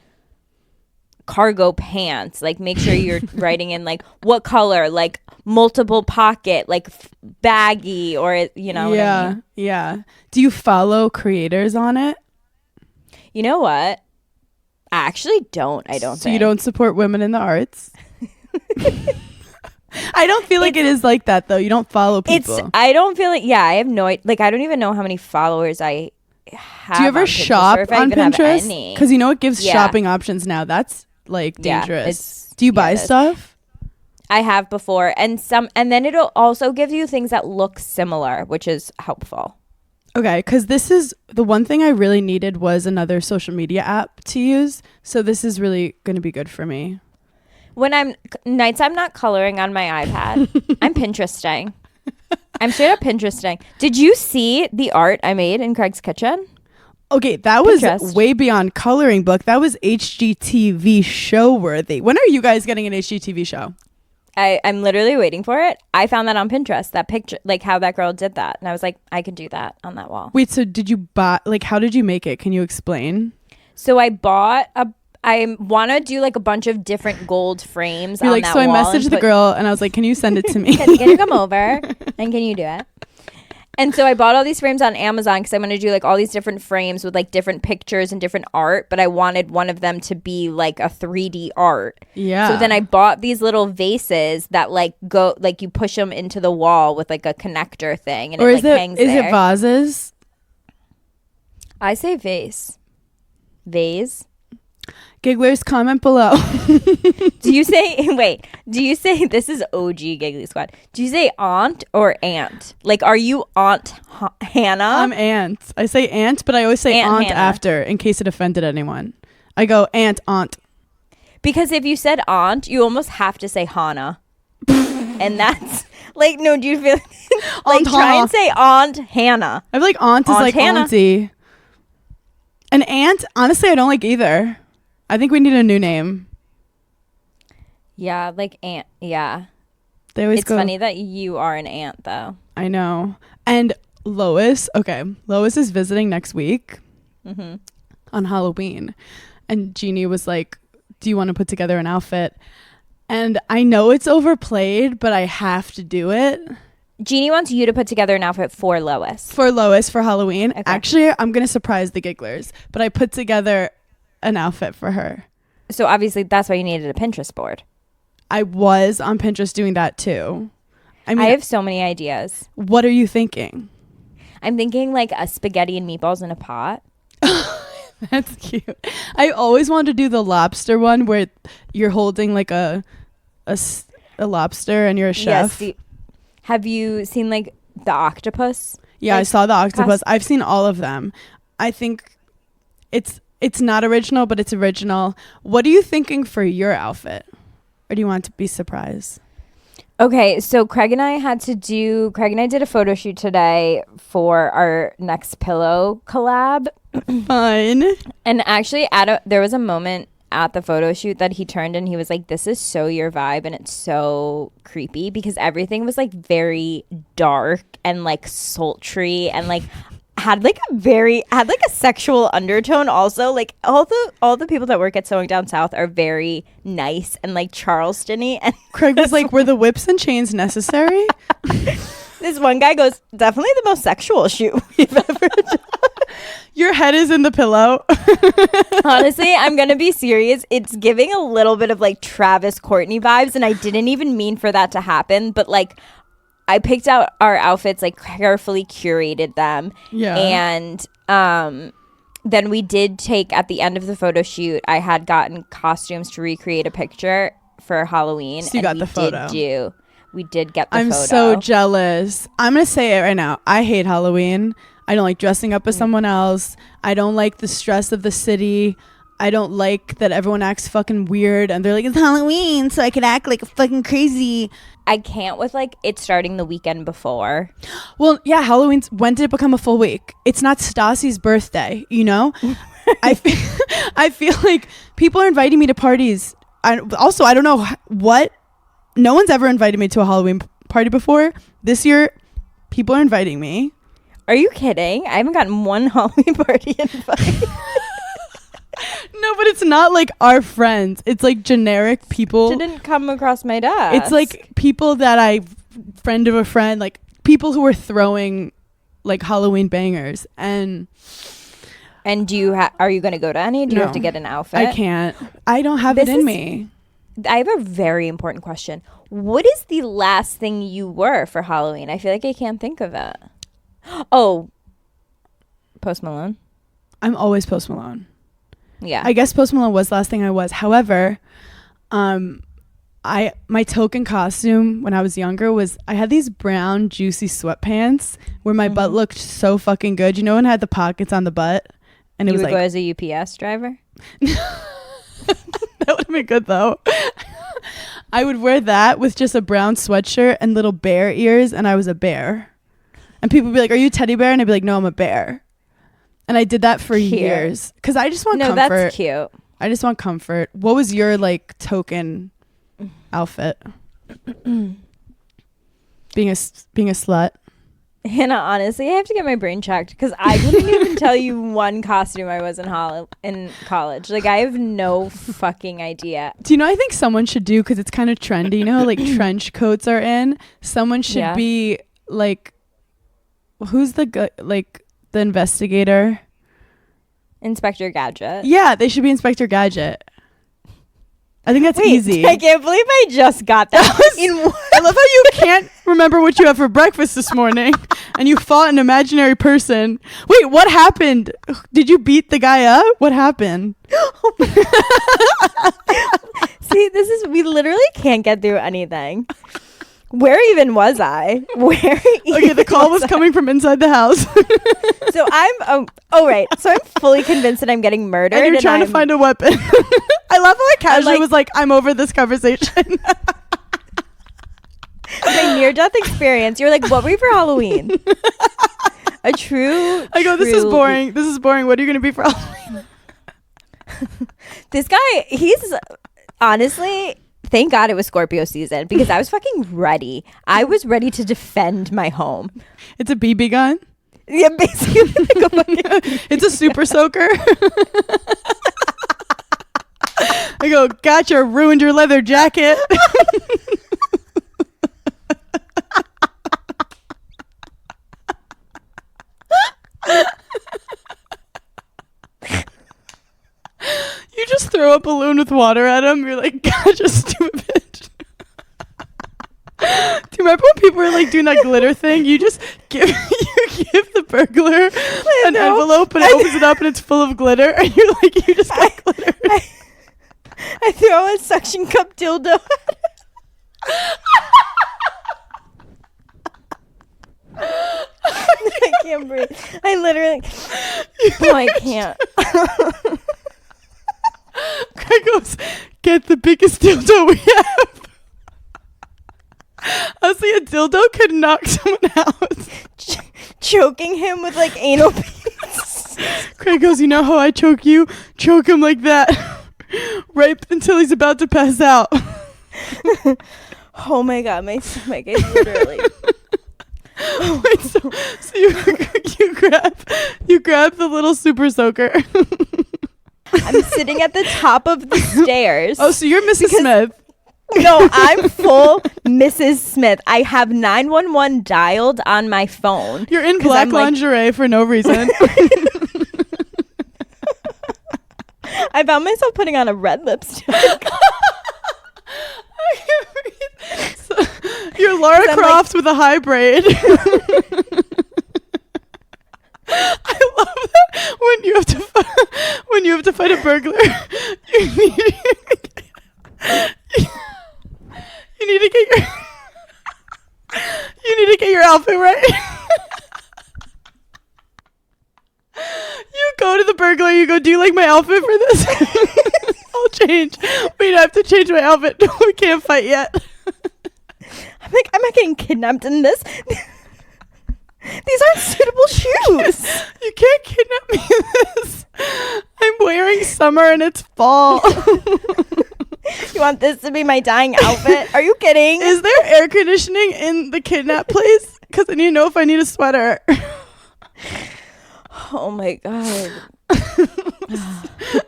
cargo pants, like make sure you're writing in like what color, like multiple pocket, like baggy, or you know. Yeah, what I mean? Yeah. Do you follow creators on it? You know what? I actually don't. I don't. So you don't support women in the arts? I don't feel like it is like that though. You don't follow people. I don't feel like. Yeah, I have no. Like I don't even know how many followers I have. Do you ever shop on Pinterest? Because you know it gives shopping options now. That's like dangerous. Do you buy stuff? I have before, and then it'll also give you things that look similar, which is helpful. Okay, because this is the one thing I really needed was another social media app to use. So this is really going to be good for me. When nights I'm not coloring on my iPad, I'm Pinteresting. I'm straight up Pinteresting. Did you see the art I made in Craig's kitchen? Okay, that was Pinterest. way beyond coloring book. That was HGTV show worthy. When are you guys getting an HGTV show? I'm literally waiting for it. I found that on Pinterest, that picture, like how that girl did that. And I was like, I could do that on that wall. Wait, so did you buy, like, how did you make it? Can you explain? So I want to do like a bunch of different gold frames You're on like, that so I wall. messaged the girl and I was like, can you send it to me? Can you come over and can you do it? And so I bought all these frames on Amazon because I'm going to do like all these different frames with like different pictures and different art, but I wanted one of them to be like a 3D art. Yeah. So then I bought these little vases that like go, like you push them into the wall with like a connector thing, and or it like hangs there. Is it vases? I say vase. Vase. Gigglers, comment below. Do you say this is OG Giggly Squad? Do you say aunt or aunt? Like, are you Aunt Hannah? I'm aunt. I say aunt, but I always say aunt Hannah. after in case it offended anyone. I go aunt. Because if you said aunt, you almost have to say Hannah. And that's like, no, do you feel like Aunt try Hannah. and say Aunt Hannah? I feel like aunt is Aunt like Hannah. auntie. An aunt, honestly, I don't like either. I think we need a new name. Yeah, like aunt. Yeah. They always It's go. funny that you are an aunt, though. I know. And Lois is visiting next week on Halloween. And Jeannie was like, do you want to put together an outfit? And I know it's overplayed, but I have to do it. Jeannie wants you to put together an outfit for Lois. For Lois for Halloween. Okay. Actually, I'm going to surprise the Gigglers, but I put together an outfit for her. So obviously that's why you needed a Pinterest board. I was on Pinterest doing that too. I mean, I have so many ideas. what are you thinking? I'm thinking like a spaghetti and meatballs in a pot. That's cute. I always wanted to do the lobster one where you're holding like a lobster and you're a chef. Yes. Have you seen like the octopus? Yeah, like, I saw the octopus. I've seen all of them. I think it's not original, but it's original. What are you thinking for your outfit? Or do you want to be surprised? Okay, so Craig and I did a photo shoot today for our next pillow collab. Fun. And actually there was a moment at the photo shoot that he turned and he was like, this is so your vibe and it's so creepy because everything was like very dark and like sultry and like had like a sexual undertone also. Like all the people that work at Sewing Down South are very nice and like Charleston-y, and Craig was like, were the whips and chains necessary? this one guy goes, definitely the most sexual shoot we've ever done. Your head is in the pillow. Honestly, I'm gonna be serious. It's giving a little bit of like Travis Courtney vibes, and I didn't even mean for that to happen, but like I picked out our outfits, like carefully curated them. Yeah. And then we did take, at the end of the photo shoot, I had gotten costumes to recreate a picture for Halloween. So you got the photo. We did get the I'm photo. so jealous. I'm going to say it right now. I hate Halloween. I don't like dressing up as someone else. I don't like the stress of the city. I don't like that everyone acts fucking weird and they're like, it's Halloween, so I can act like fucking crazy. I can't with like it starting the weekend before. Well, yeah, Halloween's, when did it become a full week? It's not Stassi's birthday, you know? I feel like people are inviting me to parties. I don't know what. No one's ever invited me to a Halloween party before. This year, people are inviting me. Are you kidding? I haven't gotten one Halloween party invite. No, but it's not like our friends. It's like generic people. Didn't come across my desk. It's like people that friend of a friend, like people who are throwing like Halloween bangers. And do you are you going to go to any? Do you No, have to get an outfit? I can't. I don't have This it in is- me. I have a very important question. What is the last thing you were for Halloween? I feel like I can't think of it. Oh, Post Malone. I'm always Post Malone. Yeah. I guess Post Malone was the last thing I was. However, my token costume when I was younger was I had these brown juicy sweatpants where my butt looked so fucking good. You know when it had the pockets on the butt? And it you was would like go as a UPS driver? that would have been good though. I would wear that with just a brown sweatshirt and little bear ears, and I was a bear. And people would be like, "Are you a teddy bear?" And I'd be like, "No, I'm a bear." And I did that for years because I just want comfort. No, that's cute. I just want comfort. What was your like token outfit? being a slut. Hannah, honestly, I have to get my brain checked because I couldn't even tell you one costume I was in college. Like, I have no fucking idea. Do you know, I think someone should do, because it's kind of trendy, you know how like trench coats are in? Someone should be like, who's the investigator? Inspector Gadget. Yeah, they should be Inspector Gadget. I think that's easy. I can't believe I just got that. I love how you can't remember what you had for breakfast this morning and you fought an imaginary person. Wait, what happened? Did you beat the guy up? What happened? See, we literally can't get through anything. Where even was I? Okay, the call was coming from inside the house. So I'm right. So I'm fully convinced that I'm getting murdered. And you're trying to find a weapon. I love how I casually was like, I'm over this conversation. My near-death experience. You're like, what were you for Halloween? A true. I go, this is boring. This is boring. What are you going to be for Halloween? This guy, he's honestly. Thank God it was Scorpio season because I was fucking ready. I was ready to defend my home. It's a BB gun? Yeah, basically. It's a super soaker. I go, gotcha, ruined your leather jacket. You just throw a balloon with water at him. You're like, gotcha, stupid bitch. Do you remember when people were like doing that glitter thing? You just give the burglar an envelope and it opens it up and it's full of glitter and you're like, you just got glitter. I throw a suction cup dildo at I can't breathe. I literally I can't. Craig goes, get the biggest dildo we have. Honestly, a dildo could knock someone out. Choking him with like anal beads. Craig goes, you know how I choke you? Choke him like that. Right until he's about to pass out. Oh my God, my stomach is literally. Wait, so you grab the little super soaker. I'm sitting at the top of the stairs. Oh, so you're Mrs. Smith. No, I'm full Mrs. Smith. I have 911 dialed on my phone. You're in black lingerie for no reason. I found myself putting on a red lipstick. So, you're Lara Croft with a high braid. I love that when you have to fight a burglar, you need to get your outfit right. You go to the burglar, you go, do you like my outfit for this? I'll change. Wait, I have to change my outfit. We can't fight yet. I'm like, I'm not getting kidnapped in this. These aren't suitable shoes. You can't kidnap me in this. I'm wearing summer and it's fall. You want this to be my dying outfit? Are you kidding? Is there air conditioning in the kidnap place? Because I need to know if I need a sweater. Oh my God.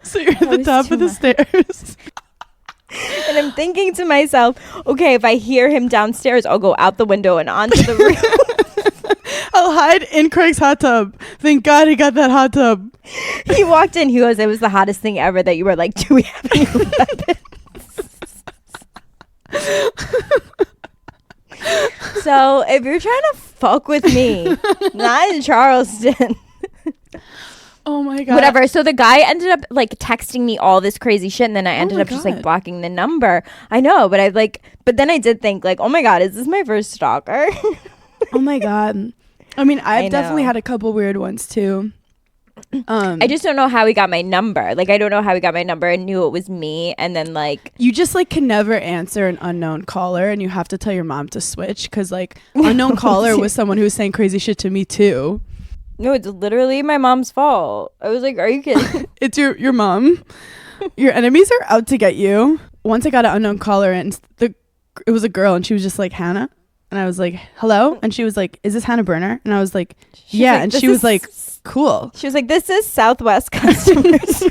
So you're at the top of the stairs. And I'm thinking to myself, okay, if I hear him downstairs, I'll go out the window and onto the roof. I'll hide in Craig's hot tub. Thank God he got that hot tub. He walked in. He goes, it was the hottest thing ever that you were like, do we have any weapons? So if you're trying to fuck with me, not in Charleston. Oh my God. Whatever. So the guy ended up like texting me all this crazy shit, and then I ended up just like blocking the number. I know, but but then I did think like, oh my God, is this my first stalker? Oh my God. I mean, I've definitely had a couple weird ones too. I just don't know how he got my number. Like, I don't know how he got my number and knew it was me. And then, like, You just like can never answer an unknown caller, and you have to tell your mom to switch because like unknown caller was someone who was saying crazy shit to me too. no, it's literally my mom's fault. I was like, are you kidding? It's your mom. Your enemies are out to get you. Once I got an unknown caller, and it was a girl, and she was just like, Hannah. And I was like, hello? And she was like, is this Hannah Burner? And I was like, yeah. like, And "This she was is-" like, cool. She was like, this is Southwest customer service.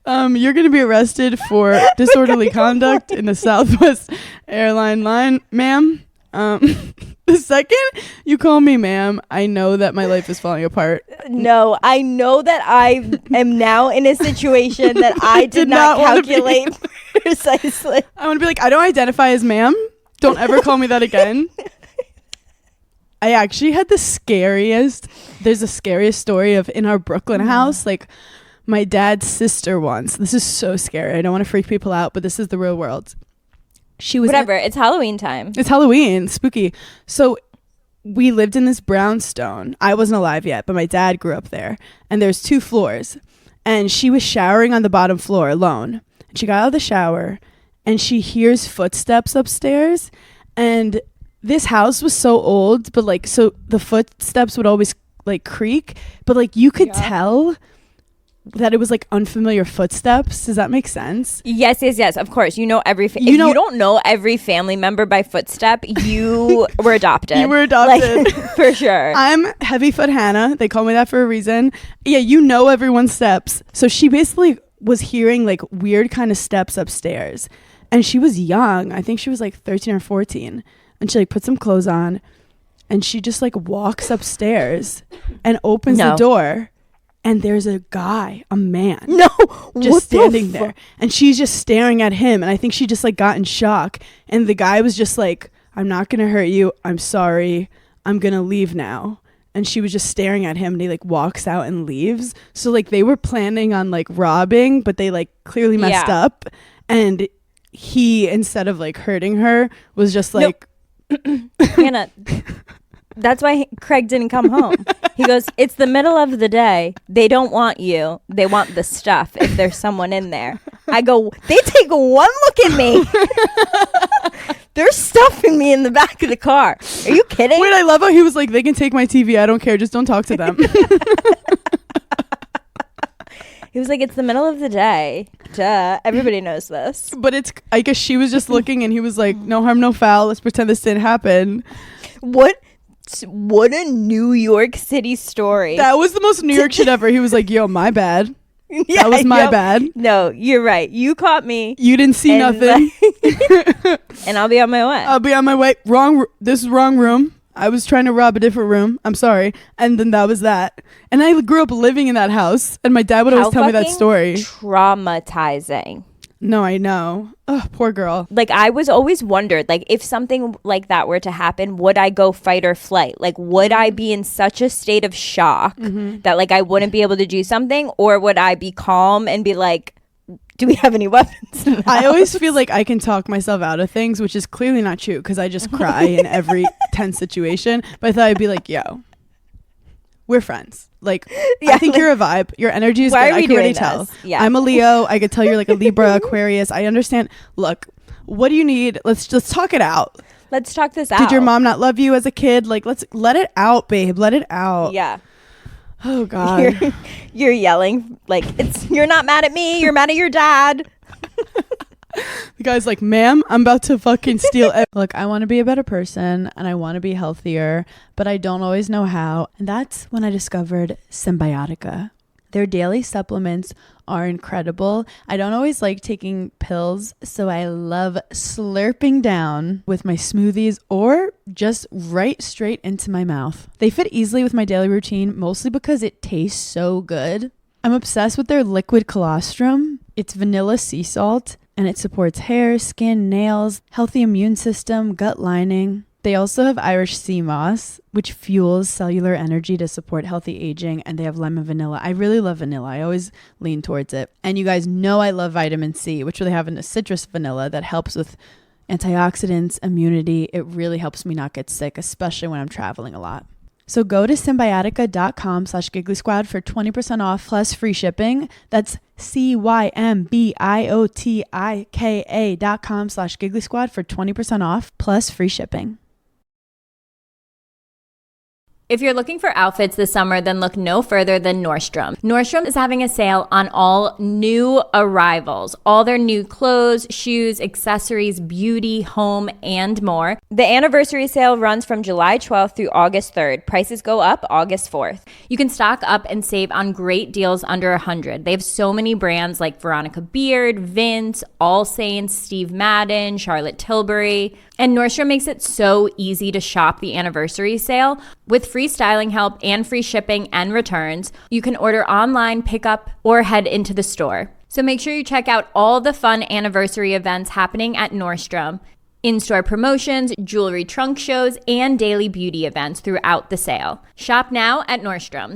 You're going to be arrested for disorderly conduct in the Southwest airline line, ma'am. The second you call me ma'am, I know that my life is falling apart. No, I know that I am now in a situation that I did not wanna be. calculate precisely. I want to be like, I don't identify as ma'am. Don't ever call me that again. I actually had there's the scariest story of in our Brooklyn house, like my dad's sister once. This is so scary. I don't want to freak people out, but this is the real world. She was Whatever. It's Halloween time. It's Halloween, spooky. So we lived in this brownstone. I wasn't alive yet, but my dad grew up there. And there's 2 floors. And she was showering on the bottom floor alone. And she got out of the shower and she hears footsteps upstairs. And this house was so old, but like, so the footsteps would always like creak, but like you could tell that it was like unfamiliar footsteps. Does that make sense? Yes. Of course. You know every. If you don't know every family member by footstep, you were adopted. You were adopted. Like, for sure. I'm Heavy Foot Hannah. They call me that for a reason. Yeah, you know everyone's steps. So she basically was hearing like weird kind of steps upstairs. And she was young. I think she was like 13 or 14. And she like put some clothes on. And she just like walks upstairs and opens the door. And there's a guy, a man, just standing there. And she's just staring at him. And I think she just like got in shock. And the guy was just like, I'm not going to hurt you. I'm sorry. I'm going to leave now. And she was just staring at him, and he like walks out and leaves. So like they were planning on like robbing, but they like clearly messed up. And he, instead of like hurting her, was just like, Hannah, that's why Craig didn't come home. He goes, it's the middle of the day. They don't want you. They want the stuff if there's someone in there. I go, they take one look at me. They're stuffing me in the back of the car. Are you kidding? Wait, I love how he was like, they can take my TV. I don't care. Just don't talk to them. He was like, it's the middle of the day. Duh. Everybody knows this. But it's, I guess she was just looking, and he was like, no harm, no foul. Let's pretend this didn't happen. What a New York City story. That was the most New York shit ever. He was like, yo, my bad. Yeah, that was my bad. No, you're right. You caught me. You didn't see nothing. And I'll be on my way. I'll be on my way. This is wrong room. I was trying to rob a different room. I'm sorry. And then that was that. And I grew up living in that house, and my dad would always tell me that story. Traumatizing. No, I know. Oh, poor girl. Like, I was always wondered, like, if something like that were to happen, would I go fight or flight? Like, would I be in such a state of shock that, like, I wouldn't be able to do something? Or would I be calm and be like, do we have any weapons? I always feel like I can talk myself out of things, which is clearly not true, because I just cry in every tense situation. But I thought I'd be like, yo, we're friends. Like, I think you're a vibe. Your energy is good. I can already tell. Yeah. I'm a Leo. I could tell you're like a Libra, Aquarius. I understand. Look, what do you need? Let's talk it out. Let's talk this out. Did your mom not love you as a kid? Like, let's let it out, babe. Let it out. Yeah. Oh God. You're yelling like you're not mad at me. You're mad at your dad. The guy's like, ma'am, I'm about to fucking steal Look, I want to be a better person, and I want to be healthier, but I don't always know how. And that's when I discovered Symbiotica. Their daily supplements are incredible. I don't always like taking pills, so I love slurping down with my smoothies or just right straight into my mouth. They fit easily with my daily routine, mostly because it tastes so good. I'm obsessed with their liquid colostrum. It's vanilla sea salt, and it supports hair, skin, nails, healthy immune system, gut lining. They also have Irish sea moss, which fuels cellular energy to support healthy aging, and they have lemon vanilla. I really love vanilla. I always lean towards it. And you guys know I love vitamin C, which they have in a citrus vanilla that helps with antioxidants, immunity. It really helps me not get sick, especially when I'm traveling a lot. So go to symbiotica.com/giggly squad for 20% off plus free shipping. That's CYMBIOTIKA.com/giggly squad for 20% off plus free shipping. If you're looking for outfits this summer, then look no further than Nordstrom. Nordstrom is having a sale on all new arrivals, all their new clothes, shoes, accessories, beauty, home, and more. The anniversary sale runs from July 12th through August 3rd. Prices go up August 4th. You can stock up and save on great deals under $100. They have so many brands like Veronica Beard, Vince, All Saints, Steve Madden, Charlotte Tilbury. And Nordstrom makes it so easy to shop the anniversary sale. With free styling help and free shipping and returns, you can order online, pick up, or head into the store. So make sure you check out all the fun anniversary events happening at Nordstrom. In-store promotions, jewelry trunk shows, and daily beauty events throughout the sale. Shop now at Nordstrom.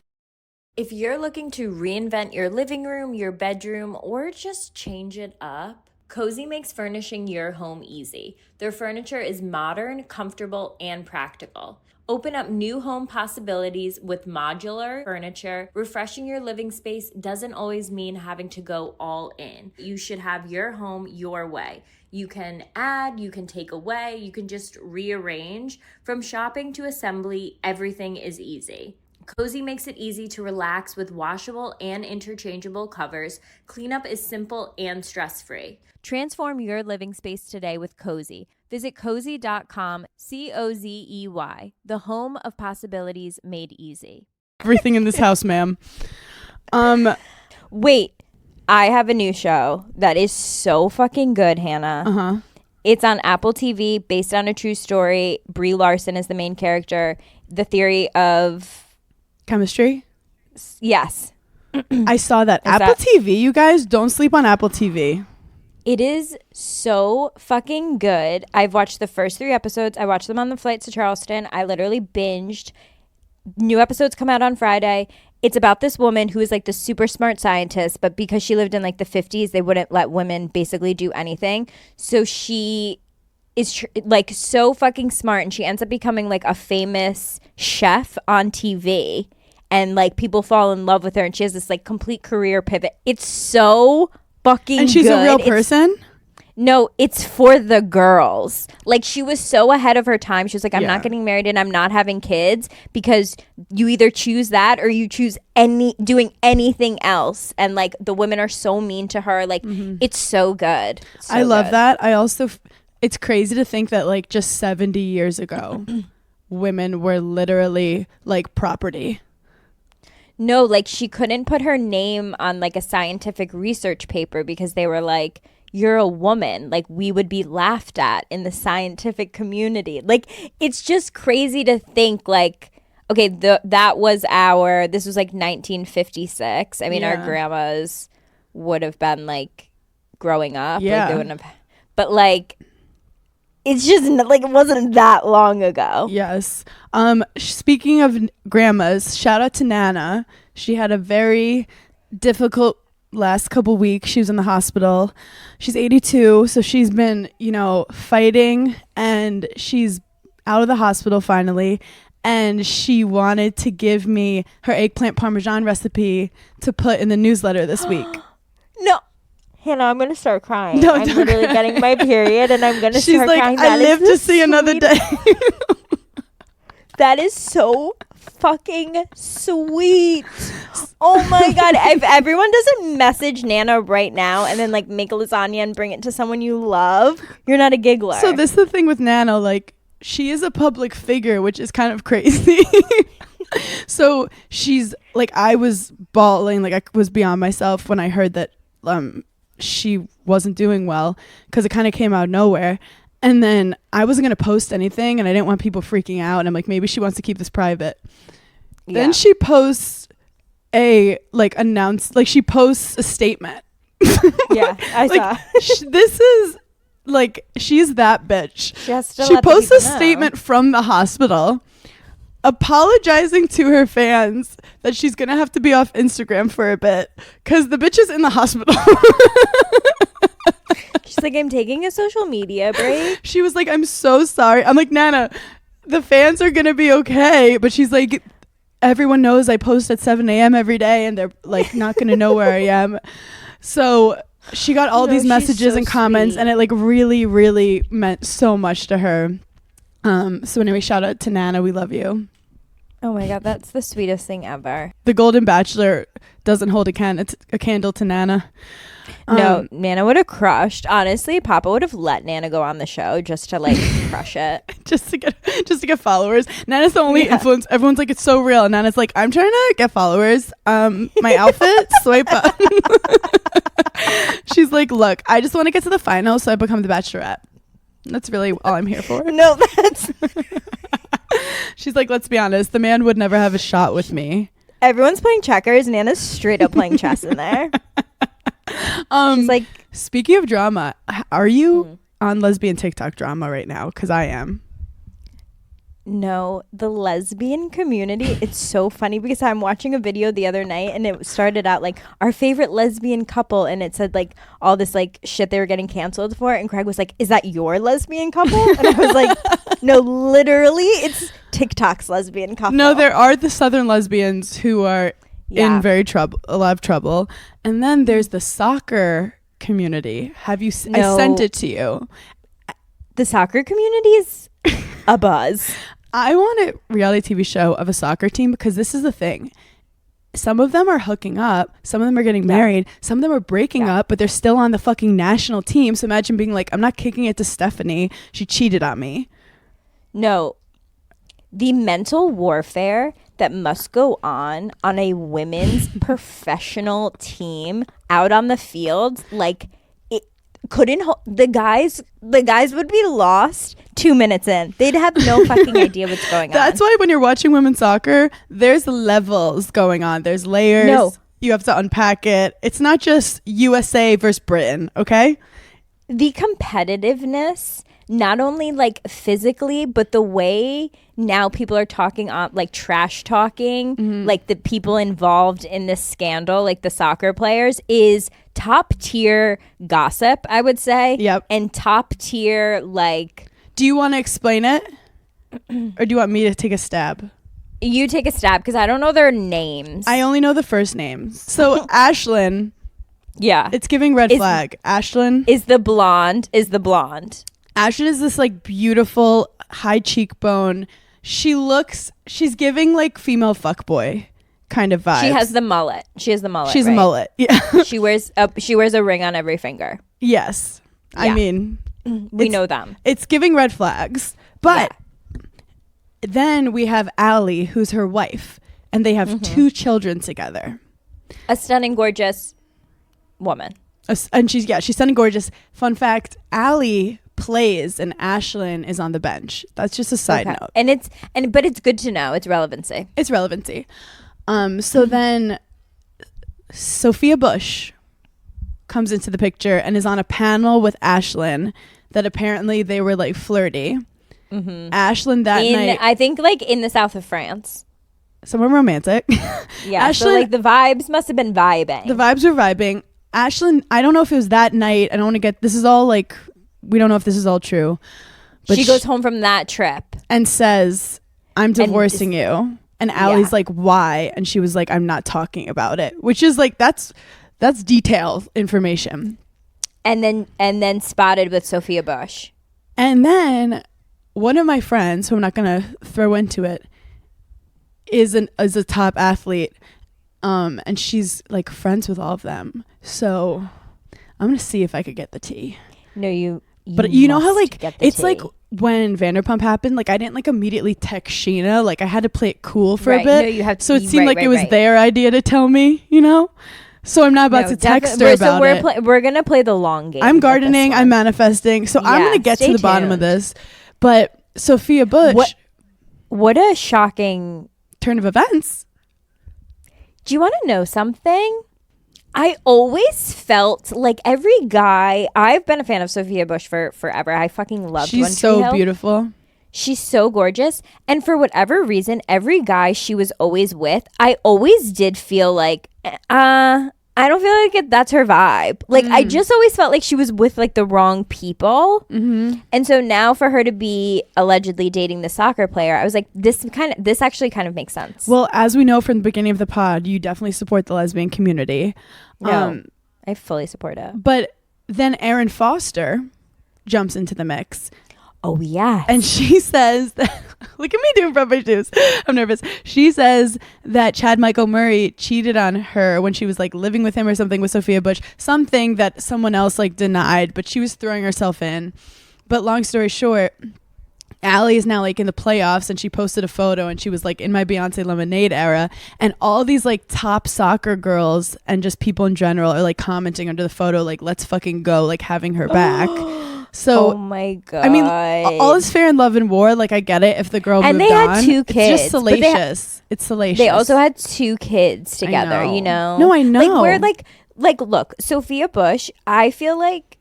If you're looking to reinvent your living room, your bedroom, or just change it up, Cozy makes furnishing your home easy. Their furniture is modern, comfortable, and practical. Open up new home possibilities with modular furniture. Refreshing your living space doesn't always mean having to go all in. You should have your home your way. You can add, you can take away, you can just rearrange. From shopping to assembly, everything is easy. Cozy makes it easy to relax with washable and interchangeable covers. Cleanup is simple and stress-free. Transform your living space today with Cozy. Visit cozy.com, COZEY, the home of possibilities made easy. Everything in this house, ma'am. Wait, I have a new show that is so fucking good, Hannah. Uh-huh. It's on Apple TV, based on a true story. Brie Larson is the main character. The theory of... Chemistry? Yes. I saw that. Apple TV, you guys, don't sleep on Apple TV. It is so fucking good. I've watched the first 3 episodes. I watched them on the flights to Charleston. I literally binged. New episodes come out on Friday. It's about this woman who is like the super smart scientist, but because she lived in like the 50s, they wouldn't let women basically do anything. So she is like so fucking smart, and she ends up becoming like a famous chef on TV, and like people fall in love with her, and she has this like complete career pivot. It's so fucking And she's good. a real person? No, it's for the girls. Like, she was so ahead of her time. She was like, I'm not getting married and I'm not having kids, because you either choose that or you choose doing anything else. And like the women are so mean to her. Like, it's so good. It's so I love good. that. I also it's crazy to think that like just 70 years ago women were literally like property. No, like she couldn't put her name on like a scientific research paper because they were like, you're a woman. Like, we would be laughed at in the scientific community. Like, it's just crazy to think like, okay, this was like 1956. I mean, our grandmas would have been like growing up. Yeah. Like, they wouldn't have, but like, it's just like, it wasn't that long ago. Yes. Speaking of grandmas, shout out to Nana. She had a very difficult last couple weeks. She was in the hospital. She's 82, so she's been, fighting, and she's out of the hospital finally. And she wanted to give me her eggplant parmesan recipe to put in the newsletter this week. No. Hannah, I'm going to start crying. No, I'm don't literally cry. getting my period, and I'm going to She's start like, crying. I live to see another day. That is so fucking sweet. Oh my God. If everyone doesn't message Nana right now and then like make a lasagna and bring it to someone you love, you're not a giggler. So this is the thing with Nana, like, she is a public figure, which is kind of crazy. So she's like, I was bawling, like I was beyond myself when I heard that she wasn't doing well, because it kind of came out of nowhere. And then I wasn't going to post anything, and I didn't want people freaking out. And I'm like, maybe she wants to keep this private. Yeah. Then she posts she posts a statement. Yeah, I saw. This is like, she's that bitch. She posts a statement from the hospital apologizing to her fans that she's going to have to be off Instagram for a bit because the bitch is in the hospital. She's like, I'm taking a social media break. She was like, I'm so sorry. I'm like, Nana, the fans are gonna be okay, but she's like, everyone knows I post at 7 a.m. every day, and they're like not gonna know where I am. So she got all these messages and comments, sweet. and it like really, really meant so much to her. So anyway, shout out to Nana. We love you. Oh my God, that's the sweetest thing ever. The Golden Bachelor doesn't hold a candle to Nana. No, Nana would have crushed. Honestly, Papa would have let Nana go on the show just to like crush it. just to get followers. Nana's the only influence. Everyone's like, it's so real. And Nana's like, I'm trying to get followers. My outfit, swipe up. She's like, look, I just want to get to the final so I become the Bachelorette. That's really all I'm here for. No, that's... She's like, let's be honest, the man would never have a shot with me. Everyone's playing checkers. Nana's straight up playing chess in there. She's like, speaking of drama, are you on lesbian TikTok drama right now? Because I am. no, the lesbian community, it's so funny because I'm watching a video the other night and it started out like our favorite lesbian couple, and it said like all this like shit they were getting canceled for, and Craig was like, is that your lesbian couple? And I was like, no, literally it's TikTok's lesbian couple. No, there are the Southern lesbians who are in a lot of trouble, and then there's the soccer community. Have you I sent it to you. The soccer community is a buzz. I want a reality TV show of a soccer team, because this is the thing. Some of them are hooking up. Some of them are getting married. Some of them are breaking up, but they're still on the fucking national team. So imagine being like, I'm not kicking it to Stephanie. She cheated on me. No. The mental warfare that must go on a women's professional team out on the field, like, the guys would be lost 2 minutes in. They'd have no fucking idea what's going on. That's why when you're watching women's soccer, there's levels going on. There's layers. No. You have to unpack it. It's not just USA versus Britain, okay? The competitiveness, not only like physically, but the way now people are talking on like trash talking, like the people involved in this scandal, like the soccer players, is top tier gossip, I would say. Yep. And top tier, like... Do you want to explain it? Or do you want me to take a stab? You take a stab, because I don't know their names. I only know the first names. So Ashlyn. Yeah. It's giving red flag. Ashlyn. Is the blonde. Ashlyn is this like beautiful high cheekbone. She's giving like female fuckboy kind of vibes. She has the mullet. She's right? a mullet. Yeah. She wears a ring on every finger. Yes. Yeah. I mean, we know them. It's giving red flags. But then we have Allie, who's her wife, and they have 2 children together. A stunning, gorgeous woman. And she's stunning, gorgeous. Fun fact, Allie plays and Ashlyn is on the bench. That's just a side note. But it's good to know. It's relevancy. So then Sophia Bush comes into the picture and is on a panel with Ashlyn that apparently they were like flirty. Ashlyn that night, I think like in the south of France. Somewhere romantic. Yeah. Ashlyn, so like the vibes must have been vibing. The vibes were vibing. Ashlyn, I don't know if it was that night. I don't want to get, this is all like, we don't know if this is all true. But she goes home from that trip and says, I'm divorcing you. And Allie's like, why? And she was like, I'm not talking about it. Which is like, that's detailed information. And then spotted with Sophia Bush. And then one of my friends, who I'm not going to throw into it, is a top athlete. And she's like friends with all of them. So I'm going to see if I could get the tea. No, but you know how like it's like when Vanderpump happened, like I didn't like immediately text Sheena, like I had to play it cool for a bit. No, you have to, so it seemed like it was their idea to tell me, you know. So I'm not about to text her about it. We're gonna play the long game. I'm gardening. I'm manifesting. So I'm gonna get to the bottom of this. But Sophia Bush, what a shocking turn of events. Do you want to know something? I always felt like every guy, I've been a fan of Sophia Bush for forever. I fucking loved One Tree Hill. She's so beautiful. She's so gorgeous. And for whatever reason, every guy she was always with, I always did feel like, I don't feel like that's her vibe. Like, I just always felt like she was with like the wrong people. Mm-hmm. And so now for her to be allegedly dating the soccer player, I was like, this actually kind of makes sense. Well, as we know from the beginning of the pod, you definitely support the lesbian community. No, I fully support it. But then Erin Foster jumps into the mix. Oh, yeah. And she says, look at me doing front page news. I'm nervous. She says that Chad Michael Murray cheated on her when she was like living with him or something with Sophia Bush, something that someone else like denied, but she was throwing herself in. But long story short, Allie is now like in the playoffs, and she posted a photo and she was like in my Beyonce Lemonade era, and all these like top soccer girls and just people in general are like commenting under the photo like, let's fucking go, like having her back. So, oh my God. I mean, all is fair in love and war. Like, I get it if the girl and moved they had on. 2 kids. It's just salacious. It's salacious. They also had 2 kids together, know. you know? No, I know. Like, we're like, look, Sophia Bush, I feel like,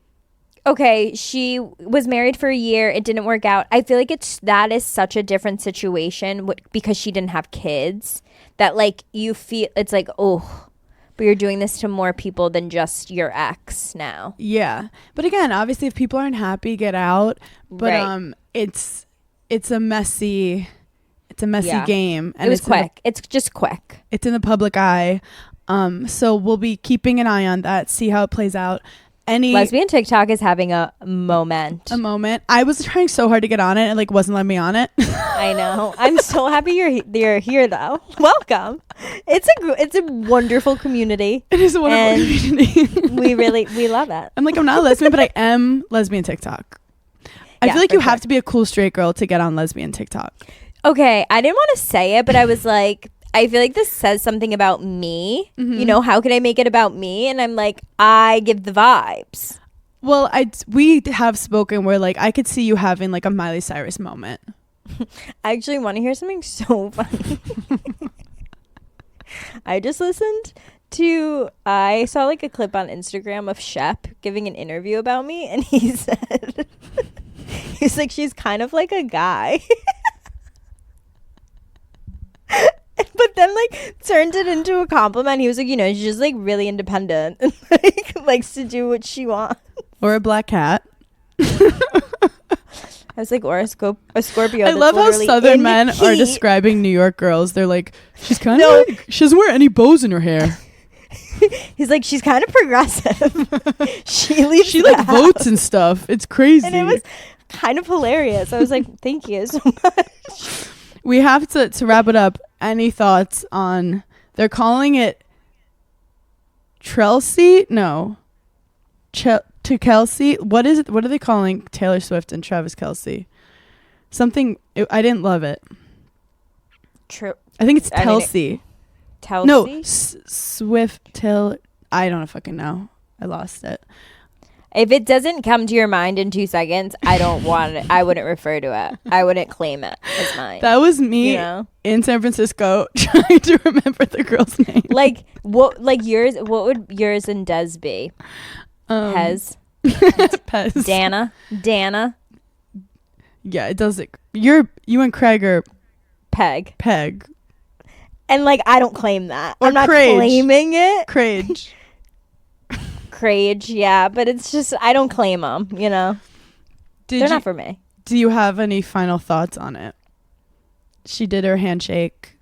okay, she was married for a year. It didn't work out. I feel like that is such a different situation because she didn't have kids that, like, you feel, it's like, oh, but you're doing this to more people than just your ex now. Yeah. But again, obviously, if people aren't happy, get out. But right. It's a messy game. And it was quick. It's just quick. It's in the public eye. So we'll be keeping an eye on that, see how it plays out. Lesbian TikTok is having a moment. I was trying so hard to get on it and like wasn't letting me on it. I know. I'm so happy you're here though. Welcome. It's a wonderful community. It is a wonderful community. we love it. I'm like, I'm not a lesbian, but I am lesbian TikTok. I feel like you have to be a cool straight girl to get on lesbian TikTok. Okay, I didn't want to say it, but I was like, I feel like this says something about me. Mm-hmm. You know, how could I make it about me? And I'm like, I give the vibes. Well, we have spoken where like I could see you having like a Miley Cyrus moment. I actually want to hear something so funny. I saw like a clip on Instagram of Shep giving an interview about me, and he said, he's like, she's kind of like a guy. But then like turned it into a compliment. He was like, you know, she's just like really independent and like likes to do what she wants. Or a black cat. I was like, or a Scorpio. I love how Southern men are describing New York girls. They're like, she's kind of like, she doesn't wear any bows in her hair. He's like, she's kind of progressive. She like votes and stuff. It's crazy. And it was kind of hilarious. I was like, thank you so much. We have to wrap it up. Any thoughts on, they're calling it Trelsey? No. To Kelsey? What is it? What are they calling Taylor Swift and Travis Kelce? Something, I didn't love it. I think it's Telsey. Telsey? No, Swift till, I don't fucking know. I lost it. If it doesn't come to your mind in 2 seconds, I don't want it. I wouldn't refer to it. I wouldn't claim it as mine. That was me in San Francisco trying to remember the girl's name. Like what? Like yours? What would yours and Des be? Pez. Pez. Dana. Yeah, it does. You and Craig are Peg. And like I don't claim that. Or I'm not Crage. claiming it. Crage, yeah, but it's just I don't claim them, you know. They're not for me. Do you have any final thoughts on it? She did her handshake,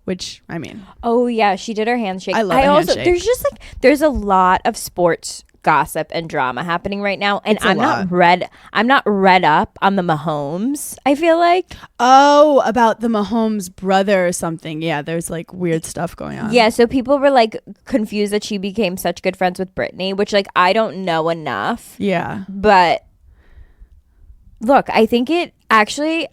which I mean. Oh yeah, she did her handshake. I love a handshake. There's a lot of sports gossip and drama happening right now, and I'm not read up on the Mahomes. I feel like about the Mahomes brother or something. Yeah, there's like weird stuff going on. Yeah, so people were like confused that she became such good friends with Britney, which like I don't know enough. Yeah, but look, I think it actually.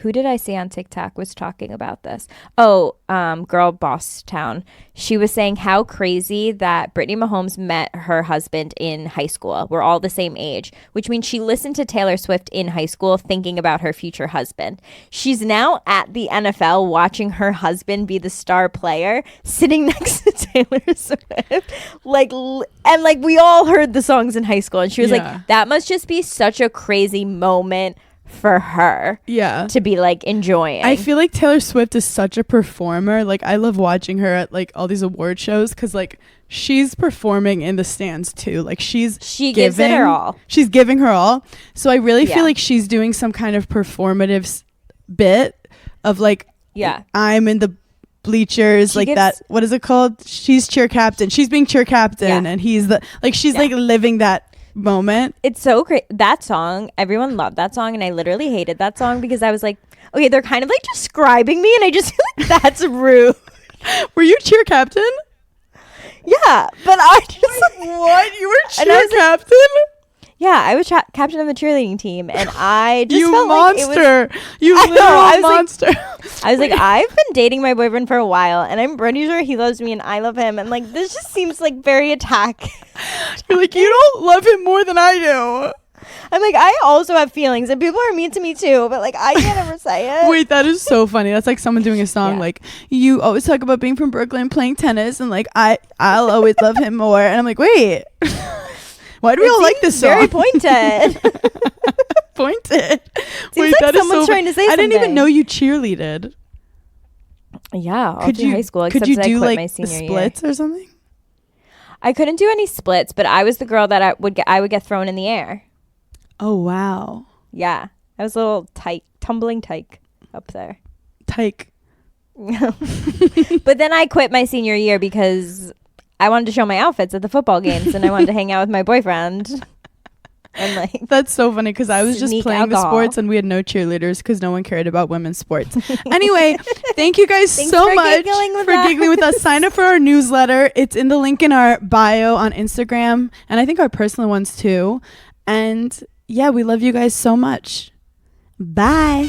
Who did I see on TikTok was talking about this? Girl Boss Town. She was saying how crazy that Brittany Mahomes met her husband in high school. We're all the same age, which means she listened to Taylor Swift in high school thinking about her future husband. She's now at the NFL watching her husband be the star player, sitting next to Taylor Swift. We all heard the songs in high school. And she was like, that must just be such a crazy moment for her Yeah. to be like enjoying. I feel like Taylor Swift is such a performer. Like, I love watching her at like all these award shows because like she's performing in the stands too. Like she gives it her all. She's giving her all. So I really Yeah. feel like she's doing some kind of performative bit of like, Yeah. I'm in the bleachers, She like gives- that. What is it called? She's cheer captain. She's being cheer captain, Yeah. and he's the like. She's Yeah. like living that moment. It's so great. That song, everyone loved that song, and I literally hated that song because I was like, okay, they're kind of like describing me, and I just feel like that's rude. Were you cheer captain? Yeah, but I just What? You were And I cheer was like- captain? yeah, I was captain of the cheerleading team, and I just You felt like it was. monster! You I know, literal I was like- monster! I was like, I've been dating my boyfriend for a while, and I'm pretty sure he loves me, and I love him, and like this just seems like very You're like, you don't love him more than I do. I'm like, I also have feelings, and people are mean to me too, but like I can't ever say it. Wait, that is so funny. That's like someone doing a song Yeah. like, you always talk about being from Brooklyn playing tennis, and like I'll always love him more. And I'm like, wait, why do we all like this song? Very pointed. Pointed. Seems like someone's trying to say I didn't even something. know you cheerleaded. Yeah, all Could through you high school, could except you that I do quit my like the senior splits year. or something? I couldn't do any splits, but I was the girl that I would get thrown in the air. Oh wow, Yeah, I was a little tumbling tyke up there. tyke. But then I quit my senior year because I wanted to show my outfits at the football games, and I wanted to hang out with my boyfriend. And like, That's so funny because I was just Sneak playing the alcohol. sports and we had no cheerleaders because no one cared about women's sports. Anyway, thank you guys Thanks so for much giggling with for us. giggling with us. Sign up for our newsletter. It's in the link in our bio on Instagram and I think our personal ones too. And yeah, we love you guys so much. Bye.